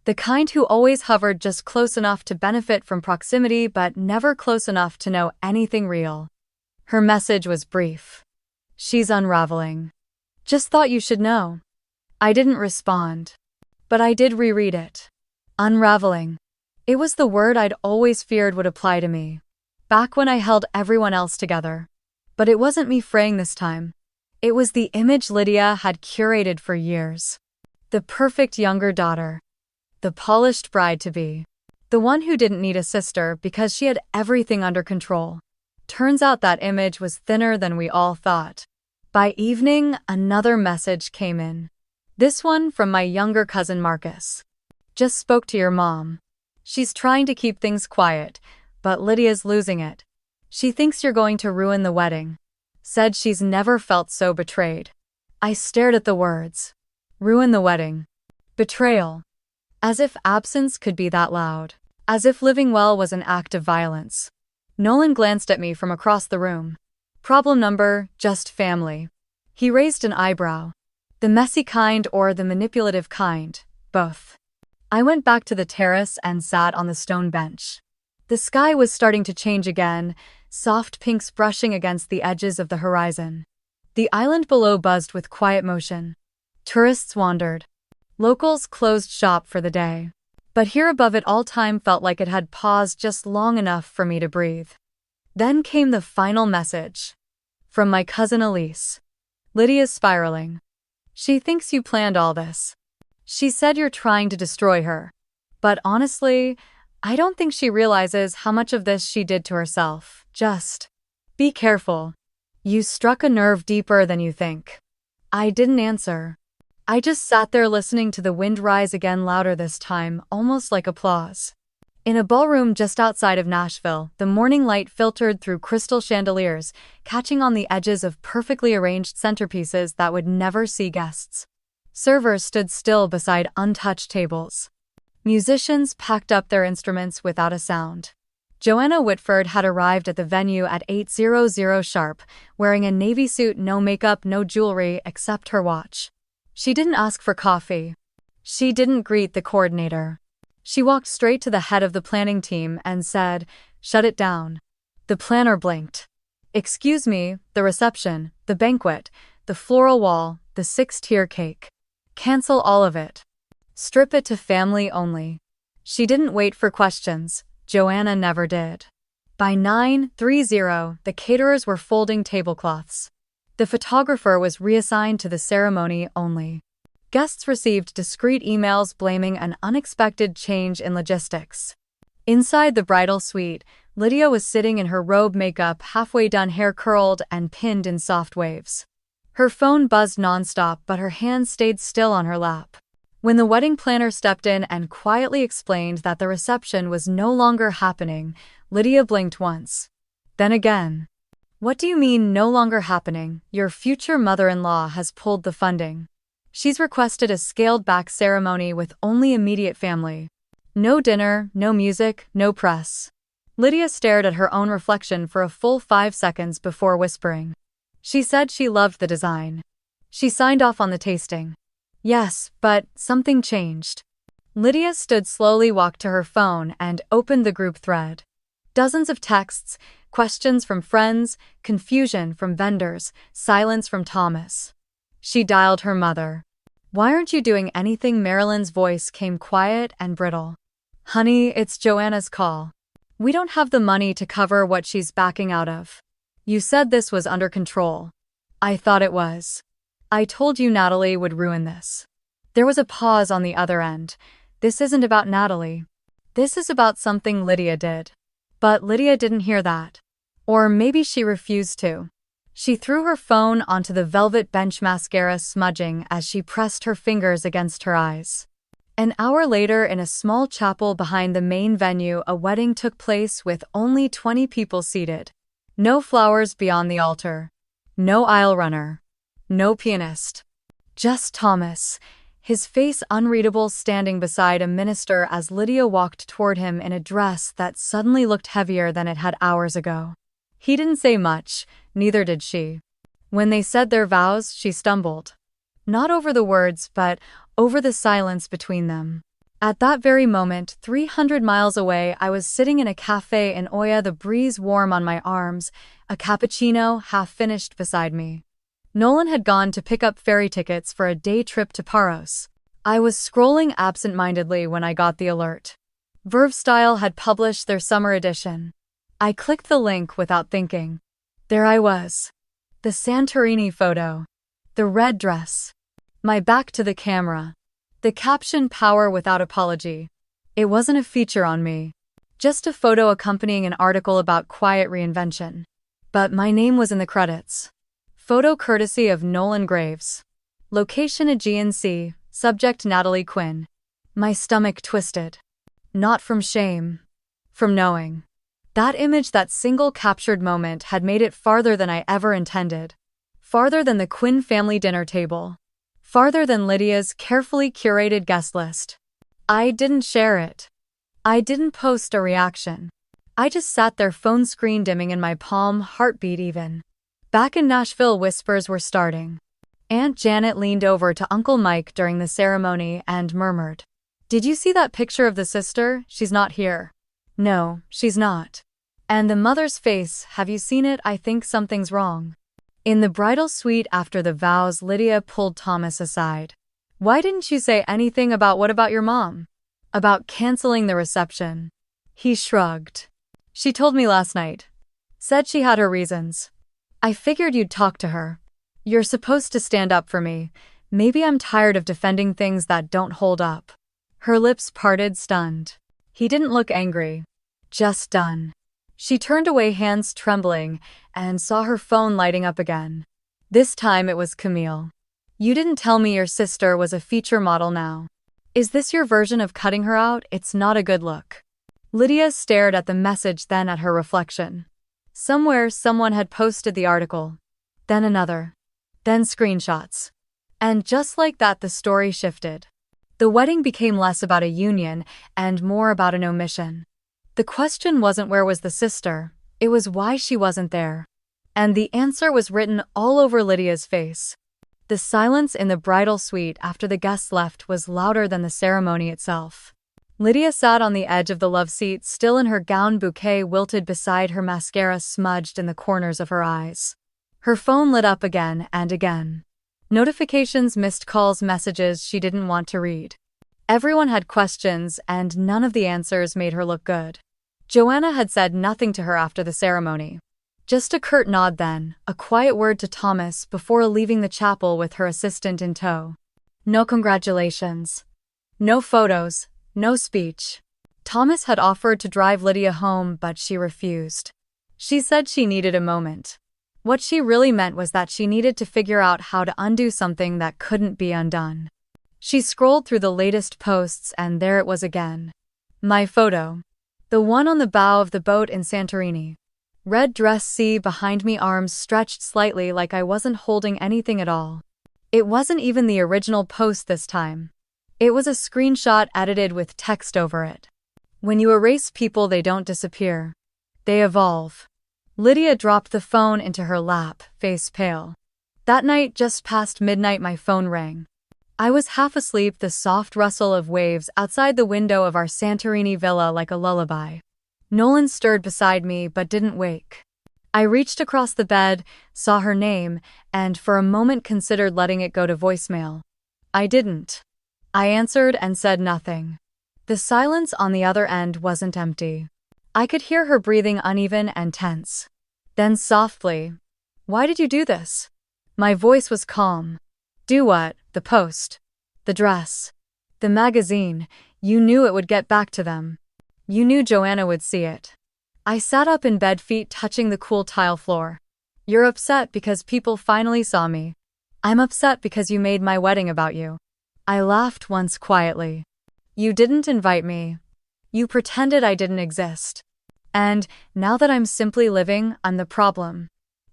The kind who always hovered just close enough to benefit from proximity but never close enough to know anything real. Her message was brief. She's unraveling. Just thought you should know. I didn't respond. But I did reread it. Unraveling. It was the word I'd always feared would apply to me. Back when I held everyone else together. But it wasn't me fraying this time. It was the image Lydia had curated for years. The perfect younger daughter. The polished bride-to-be. The one who didn't need a sister because she had everything under control. Turns out that image was thinner than we all thought. By evening, another message came in. This one from my younger cousin Marcus. Just spoke to your mom. She's trying to keep things quiet, but Lydia's losing it. She thinks you're going to ruin the wedding. Said she's never felt so betrayed. I stared at the words. Ruin the wedding. Betrayal. As if absence could be that loud. As if living well was an act of violence. Nolan glanced at me from across the room. Problem number: just family. He raised an eyebrow. The messy kind or the manipulative kind? Both. I went back to the terrace and sat on the stone bench. The sky was starting to change again, soft pinks brushing against the edges of the horizon. The island below buzzed with quiet motion. Tourists wandered. Locals closed shop for the day. But here above it all, time felt like it had paused just long enough for me to breathe. Then came the final message. From my cousin Elise. Lydia's spiraling. She thinks you planned all this. She said you're trying to destroy her. But honestly, I don't think she realizes how much of this she did to herself. Just be careful. You struck a nerve deeper than you think. I didn't answer. I just sat there listening to the wind rise again, louder this time, almost like applause. In a ballroom just outside of Nashville, the morning light filtered through crystal chandeliers, catching on the edges of perfectly arranged centerpieces that would never see guests. Servers stood still beside untouched tables. Musicians packed up their instruments without a sound. Joanna Witford had arrived at the venue at 8:00 sharp, wearing a navy suit, no makeup, no jewelry except her watch. She didn't ask for coffee. She didn't greet the coordinator. She walked straight to the head of the planning team and said, "Shut it down." The planner blinked. "Excuse me, the reception, the banquet, the floral wall, the 6-tier cake. Cancel all of it. Strip it to family only." She didn't wait for questions. Joanna never did. By 9:30, the caterers were folding tablecloths. The photographer was reassigned to the ceremony only. Guests received discreet emails blaming an unexpected change in logistics. Inside the bridal suite, Lydia was sitting in her robe, makeup halfway done, hair curled and pinned in soft waves. Her phone buzzed nonstop, but her hand stayed still on her lap. When the wedding planner stepped in and quietly explained that the reception was no longer happening, Lydia blinked once. Then again. "What do you mean, no longer happening? Your future mother-in-law has pulled the funding." She's requested a scaled-back ceremony with only immediate family. No dinner, no music, no press. Lydia stared at her own reflection for a full 5 seconds before whispering. She said she loved the design. She signed off on the tasting. Yes, but something changed. Lydia slowly walked to her phone and opened the group thread. Dozens of texts, questions from friends, confusion from vendors, silence from Thomas. She dialed her mother. "Why aren't you doing anything?" Marilyn's voice came quiet and brittle. "Honey, it's Joanna's call. We don't have the money to cover what she's backing out of. You said this was under control." "I thought it was. I told you Natalie would ruin this." There was a pause on the other end. This isn't about Natalie. This is about something Lydia did. But Lydia didn't hear that. Or maybe she refused to. She threw her phone onto the velvet bench, mascara smudging as she pressed her fingers against her eyes. An hour later, in a small chapel behind the main venue, a wedding took place with only 20 people seated. No flowers beyond the altar. No aisle runner. No pianist. Just Thomas, his face unreadable, standing beside a minister as Lydia walked toward him in a dress that suddenly looked heavier than it had hours ago. He didn't say much, neither did she. When they said their vows, she stumbled. Not over the words, but over the silence between them. At that very moment, 300 miles away, I was sitting in a cafe in Oya, the breeze warm on my arms, a cappuccino half-finished beside me. Nolan had gone to pick up ferry tickets for a day trip to Paros. I was scrolling absent-mindedly when I got the alert. Verve Style had published their summer edition. I clicked the link without thinking. There I was. The Santorini photo. The red dress. My back to the camera. The caption, "Power without apology." It wasn't a feature on me. Just a photo accompanying an article about quiet reinvention. But my name was in the credits. Photo courtesy of Nolan Graves. Location Aegean Sea. Subject Natalie Quinn. My stomach twisted. Not from shame. From knowing. That image, that single captured moment, had made it farther than I ever intended. Farther than the Quinn family dinner table. Farther than Lydia's carefully curated guest list. I didn't share it. I didn't post a reaction. I just sat there, phone screen dimming in my palm, heartbeat even. Back in Nashville, whispers were starting. Aunt Janet leaned over to Uncle Mike during the ceremony and murmured, "Did you see that picture of the sister? She's not here." "No, she's not." "And the mother's face, have you seen it? I think something's wrong." In the bridal suite after the vows, Lydia pulled Thomas aside. "Why didn't you say anything about what about your mom? About canceling the reception?" He shrugged. "She told me last night. Said she had her reasons. I figured you'd talk to her. You're supposed to stand up for me. Maybe I'm tired of defending things that don't hold up." Her lips parted, stunned. He didn't look angry. Just done. She turned away, hands trembling, and saw her phone lighting up again. This time it was Camille. "You didn't tell me your sister was a feature model now. Is this your version of cutting her out? It's not a good look." Lydia stared at the message, then at her reflection. Somewhere someone had posted the article. Then another. Then screenshots. And just like that, the story shifted. The wedding became less about a union and more about an omission. The question wasn't where was the sister, it was why she wasn't there. And the answer was written all over Lydia's face. The silence in the bridal suite after the guests left was louder than the ceremony itself. Lydia sat on the edge of the love seat, still in her gown, bouquet wilted beside her, mascara smudged in the corners of her eyes. Her phone lit up again and again. Notifications, missed calls, messages she didn't want to read. Everyone had questions, and none of the answers made her look good. Joanna had said nothing to her after the ceremony. Just a curt nod then, a quiet word to Thomas before leaving the chapel with her assistant in tow. No congratulations. No photos, no speech. Thomas had offered to drive Lydia home, but she refused. She said she needed a moment. What she really meant was that she needed to figure out how to undo something that couldn't be undone. She scrolled through the latest posts, and there it was again. My photo. The one on the bow of the boat in Santorini. Red dress, sea behind me, arms stretched slightly like I wasn't holding anything at all. It wasn't even the original post this time. It was a screenshot edited with text over it. When you erase people, they don't disappear. They evolve. Lydia dropped the phone into her lap, face pale. That night, just past midnight, my phone rang. I was half asleep, the soft rustle of waves outside the window of our Santorini villa like a lullaby. Nolan stirred beside me but didn't wake. I reached across the bed, saw her name, and for a moment considered letting it go to voicemail. I didn't. I answered and said nothing. The silence on the other end wasn't empty. I could hear her breathing uneven and tense. Then softly, "Why did you do this?" My voice was calm. "Do what? The post. The dress. The magazine. You knew it would get back to them. You knew Joanna would see it." I sat up in bed, feet touching the cool tile floor. "You're upset because people finally saw me. I'm upset because you made my wedding about you." I laughed once quietly. "You didn't invite me. You pretended I didn't exist. And now that I'm simply living, I'm the problem.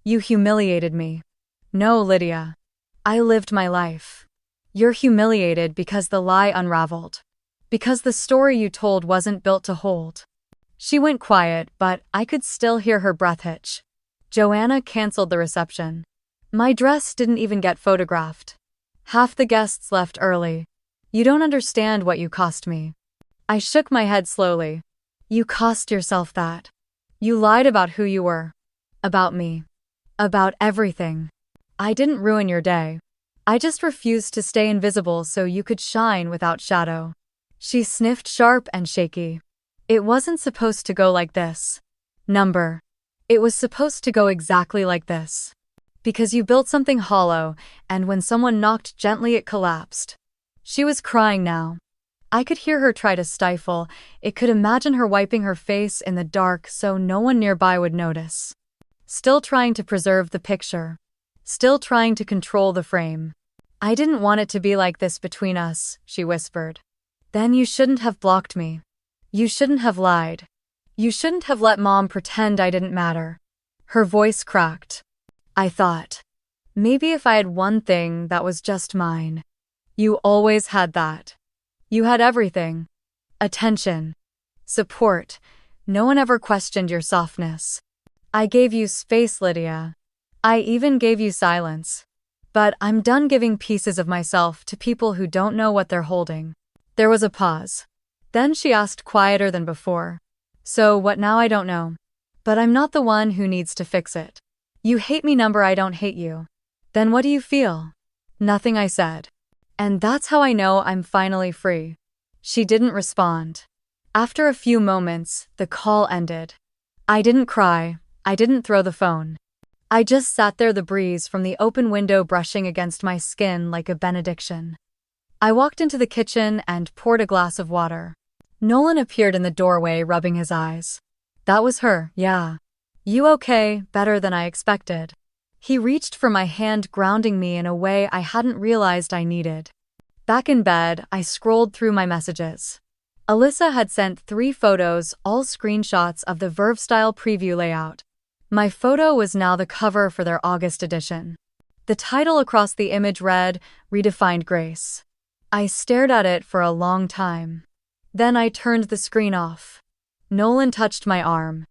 You humiliated me." "No, Lydia. I lived my life. You're humiliated because the lie unraveled. Because the story you told wasn't built to hold." She went quiet, but I could still hear her breath hitch. "Joanna canceled the reception. My dress didn't even get photographed. Half the guests left early. You don't understand what you cost me." I shook my head slowly. "You cost yourself that. You lied about who you were. About me. About everything. I didn't ruin your day. I just refused to stay invisible so you could shine without shadow." She sniffed, sharp and shaky. "It wasn't supposed to go like this. Number. It was supposed to go exactly like this. Because you built something hollow, and when someone knocked gently it collapsed." She was crying now. I could hear her try to stifle. It could imagine her wiping her face in the dark so no one nearby would notice. Still trying to preserve the picture. Still trying to control the frame. "I didn't want it to be like this between us," she whispered. "Then you shouldn't have blocked me. You shouldn't have lied. You shouldn't have let Mom pretend I didn't matter." Her voice cracked. I thought, maybe if I had one thing that was just mine. You always had that. You had everything. Attention. Support. No one ever questioned your softness. I gave you space, Lydia. I even gave you silence. But I'm done giving pieces of myself to people who don't know what they're holding." There was a pause. Then she asked, quieter than before, "So what now?" "I don't know. But I'm not the one who needs to fix it. You hate me, number. I don't hate you." "Then what do you feel?" "Nothing," I said. "And that's how I know I'm finally free." She didn't respond. After a few moments, the call ended. I didn't cry. I didn't throw the phone. I just sat there, the breeze from the open window brushing against my skin like a benediction. I walked into the kitchen and poured a glass of water. Nolan appeared in the doorway, rubbing his eyes. "That was her, yeah. You okay?" "Better than I expected." He reached for my hand, grounding me in a way I hadn't realized I needed. Back in bed, I scrolled through my messages. Alyssa had sent 3 photos, all screenshots of the Verve-style preview layout. My photo was now the cover for their August edition. The title across the image read, "Redefined Grace." I stared at it for a long time. Then I turned the screen off. Nolan touched my arm.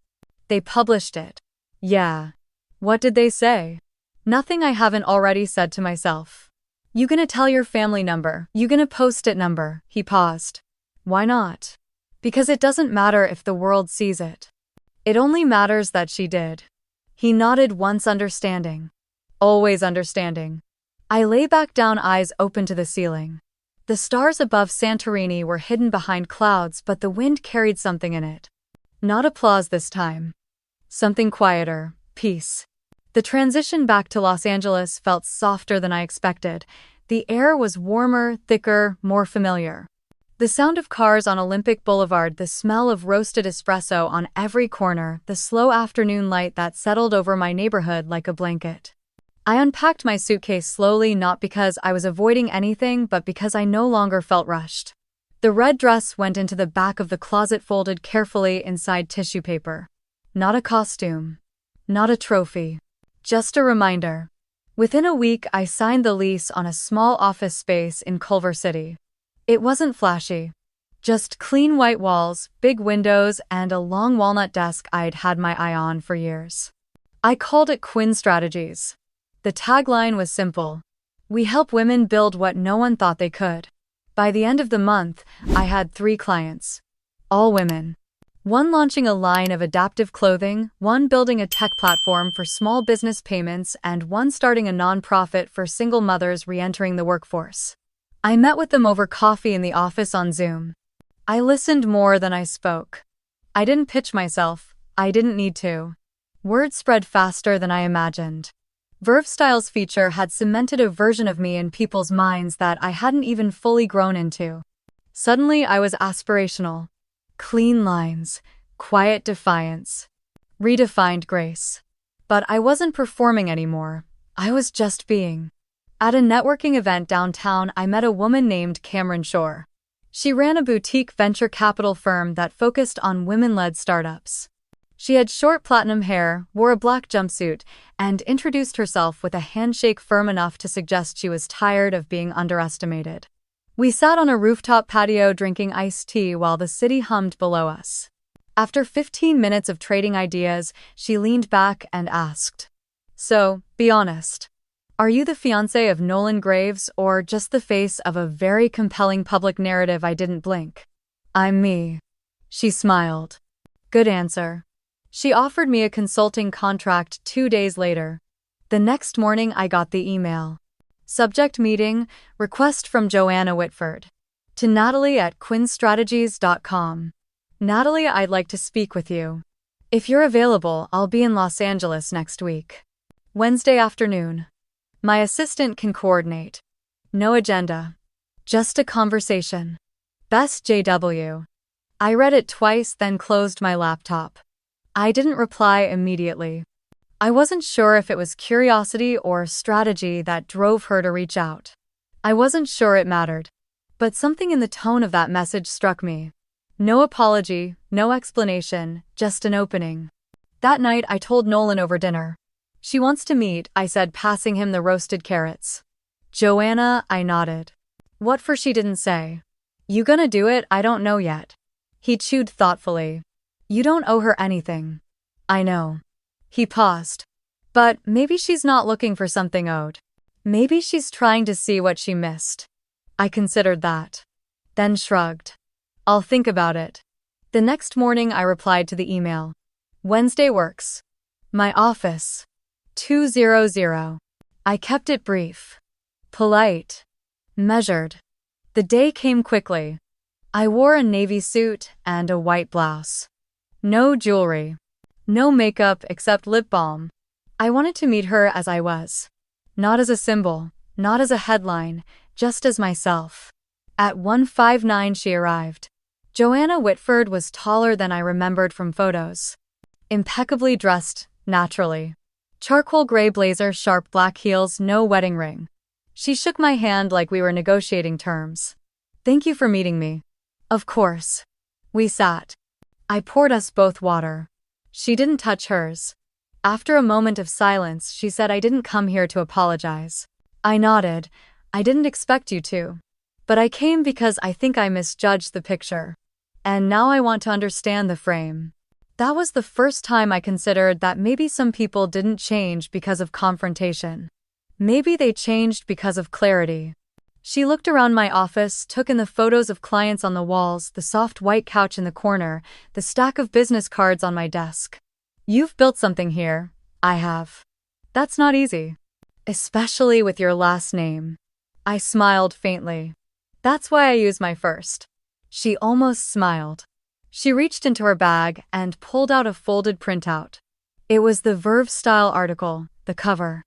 "They published it." "Yeah. What did they say?" "Nothing I haven't already said to myself." "You gonna tell your family number? You gonna post it number?" He paused. "Why not?" "Because it doesn't matter if the world sees it. It only matters that she did." He nodded once, understanding. Always understanding. I lay back down, eyes open to the ceiling. The stars above Santorini were hidden behind clouds, but the wind carried something in it. Not applause this time. Something quieter, peace. The transition back to Los Angeles felt softer than I expected. The air was warmer, thicker, more familiar. The sound of cars on Olympic Boulevard, the smell of roasted espresso on every corner, the slow afternoon light that settled over my neighborhood like a blanket. I unpacked my suitcase slowly, not because I was avoiding anything, but because I no longer felt rushed. The red dress went into the back of the closet, folded carefully inside tissue paper. Not a costume. Not a trophy. Just a reminder. Within a week, I signed the lease on a small office space in Culver City. It wasn't flashy. Just clean white walls, big windows, and a long walnut desk I'd had my eye on for years. I called it Quinn Strategies. The tagline was simple. We help women build what no one thought they could. By the end of the month, I had 3 clients. All women. One launching a line of adaptive clothing, one building a tech platform for small business payments, and one starting a nonprofit for single mothers re-entering the workforce. I met with them over coffee in the office on Zoom. I listened more than I spoke. I didn't pitch myself. I didn't need to. Word spread faster than I imagined. Vervestyle's feature had cemented a version of me in people's minds that I hadn't even fully grown into. Suddenly, I was aspirational. Clean lines, quiet defiance, redefined grace. But I wasn't performing anymore. I was just being. At a networking event downtown, I met a woman named Cameron Shore. She ran a boutique venture capital firm that focused on women-led startups. She had short platinum hair, wore a black jumpsuit, and introduced herself with a handshake firm enough to suggest she was tired of being underestimated. We sat on a rooftop patio drinking iced tea while the city hummed below us. After 15 minutes of trading ideas, she leaned back and asked, "So, be honest. Are you the fiancé of Nolan Graves or just the face of a very compelling public narrative I didn't blink?" "I'm me." She smiled. Good answer. She offered me a consulting contract 2 days later. The next morning I got the email. Subject meeting, request from Joanna Whitford. To Natalie at quinnstrategies.com. Natalie, I'd like to speak with you. If you're available, I'll be in Los Angeles next week. Wednesday afternoon. My assistant can coordinate. No agenda. Just a conversation. Best JW. I read it twice, then closed my laptop. I didn't reply immediately. I wasn't sure if it was curiosity or strategy that drove her to reach out. I wasn't sure it mattered. But something in the tone of that message struck me. No apology, no explanation, just an opening. That night I told Nolan over dinner. She wants to meet, I said, passing him the roasted carrots. Joanna, I nodded. What for? She didn't say. You gonna do it? I don't know yet. He chewed thoughtfully. You don't owe her anything. I know. He paused. But maybe she's not looking for something owed. Maybe she's trying to see what she missed. I considered that. Then shrugged. I'll think about it. The next morning I replied to the email. Wednesday works. My office. 200. I kept it brief. Polite. Measured. The day came quickly. I wore a navy suit and a white blouse. No jewelry. No makeup except lip balm. I wanted to meet her as I was. Not as a symbol, not as a headline, just as myself. At 1:59 she arrived. Joanna Whitford was taller than I remembered from photos. Impeccably dressed, naturally. Charcoal gray blazer, sharp black heels, no wedding ring. She shook my hand like we were negotiating terms. Thank you for meeting me. Of course. We sat. I poured us both water. She didn't touch hers. After a moment of silence, she said, I didn't come here to apologize. I nodded. I didn't expect you to. But I came because I think I misjudged the picture. And now I want to understand the frame. That was the first time I considered that maybe some people didn't change because of confrontation. Maybe they changed because of clarity. She looked around my office, took in the photos of clients on the walls, the soft white couch in the corner, the stack of business cards on my desk. You've built something here. I have. That's not easy. Especially with your last name. I smiled faintly. That's why I use my first. She almost smiled. She reached into her bag and pulled out a folded printout. It was the Verve-style article, the cover.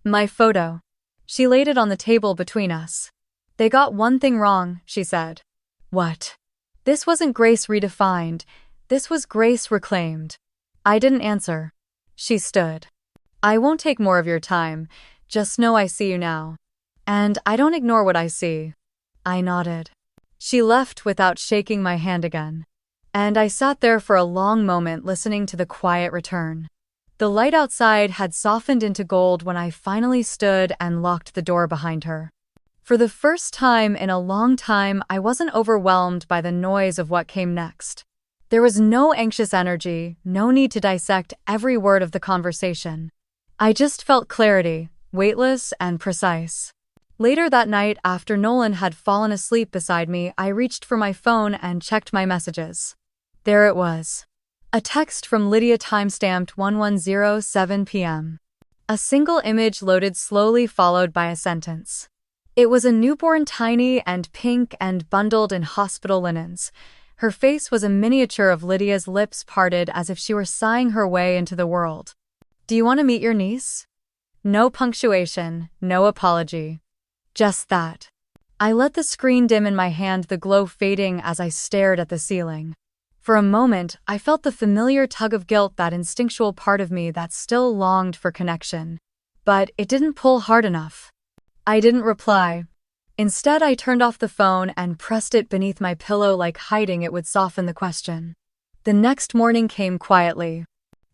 My photo. She laid it on the table between us. They got one thing wrong, she said. What? This wasn't grace redefined. This was grace reclaimed. I didn't answer. She stood. I won't take more of your time. Just know I see you now. And I don't ignore what I see. I nodded. She left without shaking my hand again. And I sat there for a long moment listening to the quiet return. The light outside had softened into gold when I finally stood and locked the door behind her. For the first time in a long time, I wasn't overwhelmed by the noise of what came next. There was no anxious energy, no need to dissect every word of the conversation. I just felt clarity, weightless and precise. Later that night, after Nolan had fallen asleep beside me, I reached for my phone and checked my messages. There it was. A text from Lydia timestamped 11:07 p.m. A single image loaded slowly, followed by a sentence. It was a newborn, tiny and pink and bundled in hospital linens. Her face was a miniature of Lydia's, lips parted as if she were sighing her way into the world. "Do you want to meet your niece?" No punctuation, no apology. Just that. I let the screen dim in my hand, the glow fading as I stared at the ceiling. For a moment, I felt the familiar tug of guilt, that instinctual part of me that still longed for connection. But it didn't pull hard enough. I didn't reply. Instead, I turned off the phone and pressed it beneath my pillow, like hiding it would soften the question. The next morning came quietly.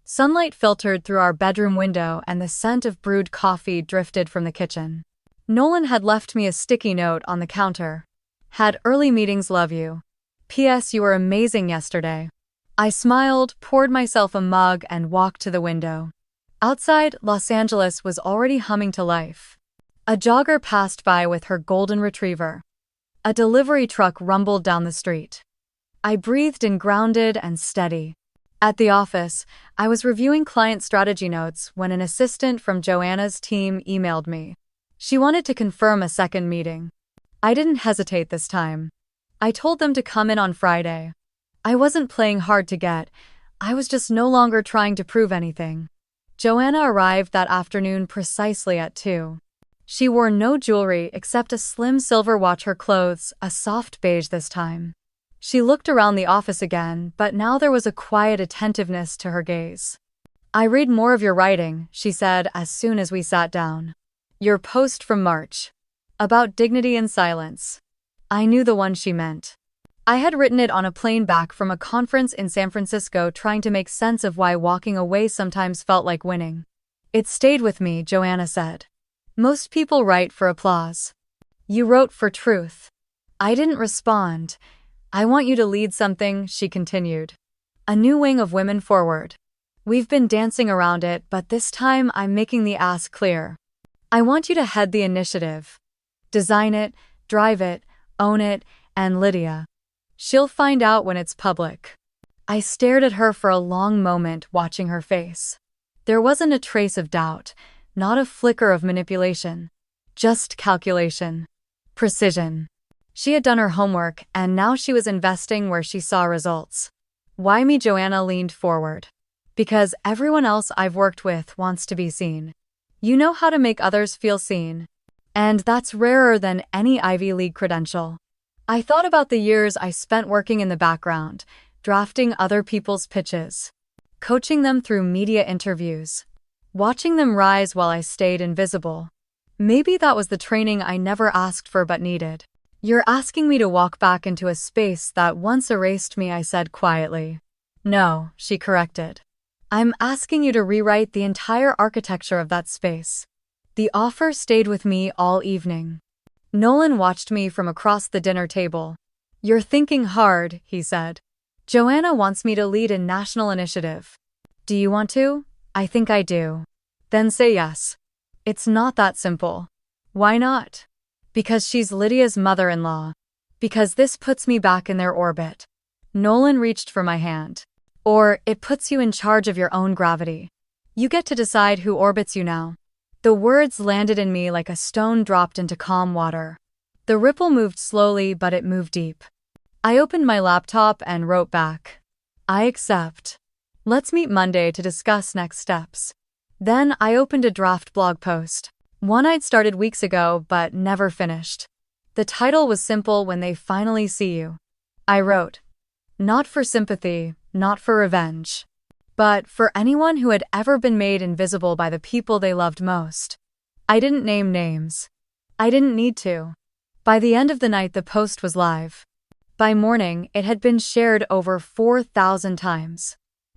Sunlight filtered through our bedroom window and the scent of brewed coffee drifted from the kitchen. Nolan had left me a sticky note on the counter. "Had early meetings, love you. P.S. You were amazing yesterday." I smiled, poured myself a mug, and walked to the window. Outside, Los Angeles was already humming to life. A jogger passed by with her golden retriever. A delivery truck rumbled down the street. I breathed in, grounded and steady. At the office, I was reviewing client strategy notes when an assistant from Joanna's team emailed me. She wanted to confirm a second meeting. I didn't hesitate this time. I told them to come in on Friday. I wasn't playing hard to get. I was just no longer trying to prove anything. Joanna arrived that afternoon precisely at 2. She wore no jewelry except a slim silver watch, her clothes, a soft beige this time. She looked around the office again, but now there was a quiet attentiveness to her gaze. "I read more of your writing," she said as soon as we sat down. "Your post from March. About dignity and silence." I knew the one she meant. I had written it on a plane back from a conference in San Francisco, trying to make sense of why walking away sometimes felt like winning. "It stayed with me," Joanna said. "Most people write for applause. You wrote for truth." I didn't respond. "I want you to lead something," she continued. "A new wing of Women Forward. We've been dancing around it, but this time I'm making the ask clear. I want you to head the initiative. Design it, drive it, own it, and Lydia. She'll find out when it's public." I stared at her for a long moment, watching her face. There wasn't a trace of doubt. Not a flicker of manipulation. Just calculation. Precision. She had done her homework, and now she was investing where she saw results. "Why me?" Joanna leaned forward. "Because everyone else I've worked with wants to be seen. You know how to make others feel seen. And that's rarer than any Ivy League credential." I thought about the years I spent working in the background, drafting other people's pitches, coaching them through media interviews, watching them rise while I stayed invisible. Maybe that was the training I never asked for but needed. "You're asking me to walk back into a space that once erased me," I said quietly. "No," she corrected. "I'm asking you to rewrite the entire architecture of that space." The offer stayed with me all evening. Nolan watched me from across the dinner table. "You're thinking hard," he said. "Joanna wants me to lead a national initiative. Do you want to?" "I think I do." "Then say yes." "It's not that simple." "Why not?" "Because she's Lydia's mother-in-law. Because this puts me back in their orbit." Nolan reached for my hand. "Or, it puts you in charge of your own gravity. You get to decide who orbits you now." The words landed in me like a stone dropped into calm water. The ripple moved slowly, but it moved deep. I opened my laptop and wrote back. "I accept. Let's meet Monday to discuss next steps." Then I opened a draft blog post. One I'd started weeks ago but never finished. The title was simple: "When They Finally See You." I wrote, not for sympathy, not for revenge, but for anyone who had ever been made invisible by the people they loved most. I didn't name names. I didn't need to. By the end of the night, the post was live. By morning, it had been shared over 4,000 times.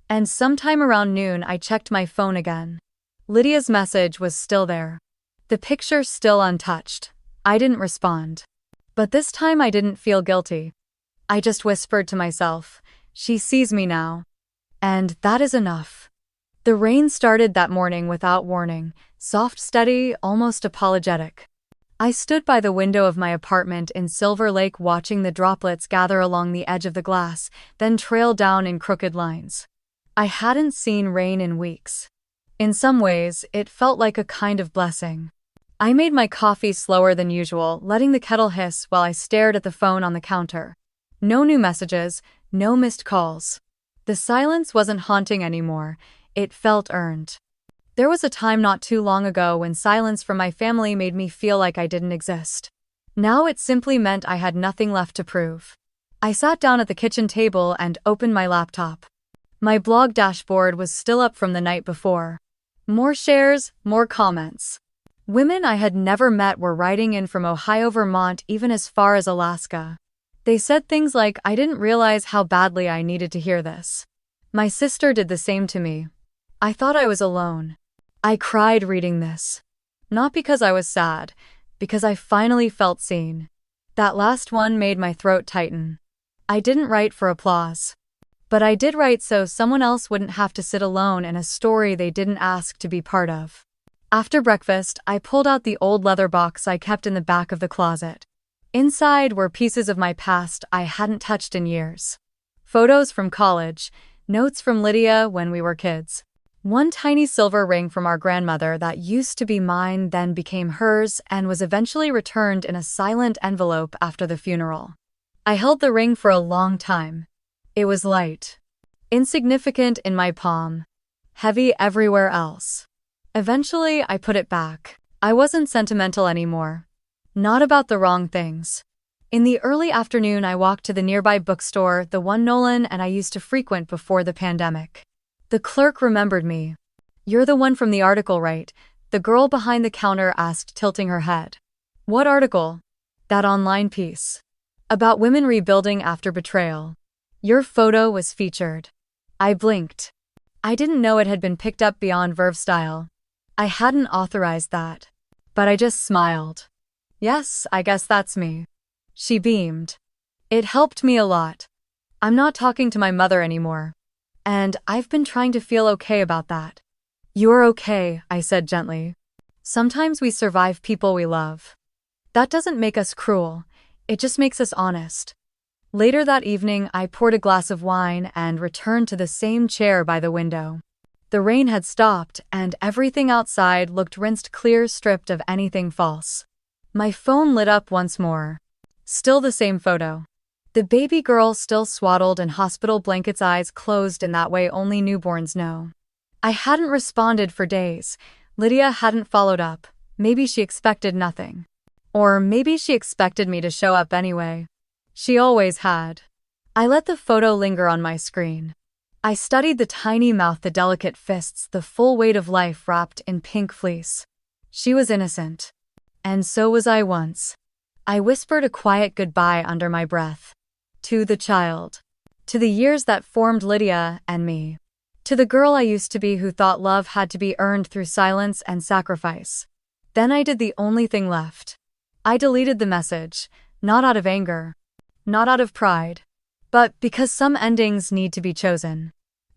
And sometime around noon I checked my phone again. Lydia's message was still there. The picture still untouched. I didn't respond. But this time I didn't feel guilty. I just whispered to myself, she sees me now. And that is enough. The rain started that morning without warning, soft, steady, almost apologetic. I stood by the window of my apartment in Silver Lake watching the droplets gather along the edge of the glass, then trail down in crooked lines. I hadn't seen rain in weeks. In some ways, it felt like a kind of blessing. I made my coffee slower than usual, letting the kettle hiss while I stared at the phone on the counter. No new messages, no missed calls. The silence wasn't haunting anymore, it felt earned. There was a time not too long ago when silence from my family made me feel like I didn't exist. Now it simply meant I had nothing left to prove. I sat down at the kitchen table and opened my laptop. My blog dashboard was still up from the night before. More shares, more comments. Women I had never met were writing in from Ohio, Vermont, even as far as Alaska. They said things like, I didn't realize how badly I needed to hear this. My sister did the same to me. I thought I was alone. I cried reading this. Not because I was sad, because I finally felt seen. That last one made my throat tighten. I didn't write for applause. But I did write so someone else wouldn't have to sit alone in a story they didn't ask to be part of. After breakfast, I pulled out the old leather box I kept in the back of the closet. Inside were pieces of my past I hadn't touched in years. Photos from college, notes from Lydia when we were kids. One tiny silver ring from our grandmother that used to be mine then became hers and was eventually returned in a silent envelope after the funeral. I held the ring for a long time. It was light, insignificant in my palm, heavy everywhere else. Eventually, I put it back. I wasn't sentimental anymore. Not about the wrong things. In the early afternoon, I walked to the nearby bookstore, the one Nolan and I used to frequent before the pandemic. The clerk remembered me. You're the one from the article, right? The girl behind the counter asked, tilting her head. What article? That online piece. About women rebuilding after betrayal. Your photo was featured. I blinked. I didn't know it had been picked up beyond Verve style. I hadn't authorized that. But I just smiled. Yes, I guess that's me. She beamed. It helped me a lot. I'm not talking to my mother anymore. And I've been trying to feel okay about that. You're okay, I said gently. Sometimes we survive people we love. That doesn't make us cruel. It just makes us honest. Later that evening, I poured a glass of wine and returned to the same chair by the window. The rain had stopped, and everything outside looked rinsed clear, stripped of anything false. My phone lit up once more. Still the same photo. The baby girl still swaddled in hospital blankets, eyes closed in that way only newborns know. I hadn't responded for days. Lydia hadn't followed up. Maybe she expected nothing. Or maybe she expected me to show up anyway. She always had. I let the photo linger on my screen. I studied the tiny mouth, the delicate fists, the full weight of life wrapped in pink fleece. She was innocent. And so was I once. I whispered a quiet goodbye under my breath. To the child. To the years that formed Lydia and me. To the girl I used to be who thought love had to be earned through silence and sacrifice. Then I did the only thing left. I deleted the message, not out of anger, not out of pride, but because some endings need to be chosen.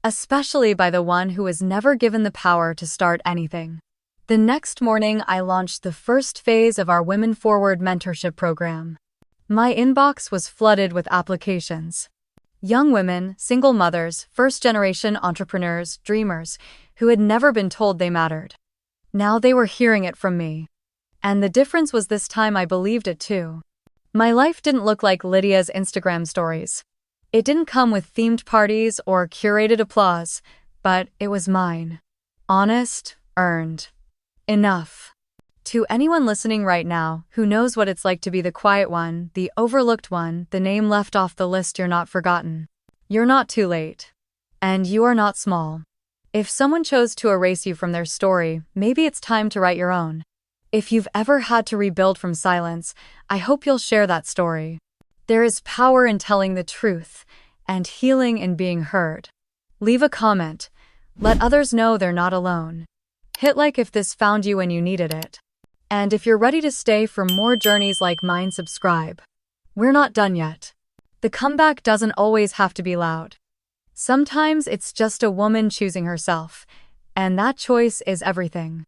Especially by the one who was never given the power to start anything. The next morning, I launched the first phase of our Women Forward mentorship program. My inbox was flooded with applications. Young women, single mothers, first-generation entrepreneurs, dreamers, who had never been told they mattered. Now they were hearing it from me. And the difference was this time I believed it too. My life didn't look like Lydia's Instagram stories. It didn't come with themed parties or curated applause, but it was mine. Honest, earned. Enough. To anyone listening right now who knows what it's like to be the quiet one, the overlooked one, the name left off the list, you're not forgotten. You're not too late. And you are not small. If someone chose to erase you from their story, maybe it's time to write your own. If you've ever had to rebuild from silence, I hope you'll share that story. There is power in telling the truth, and healing in being heard. Leave a comment. Let others know they're not alone. Hit like if this found you when you needed it. And if you're ready to stay for more journeys like mine, subscribe. We're not done yet. The comeback doesn't always have to be loud. Sometimes it's just a woman choosing herself, and that choice is everything.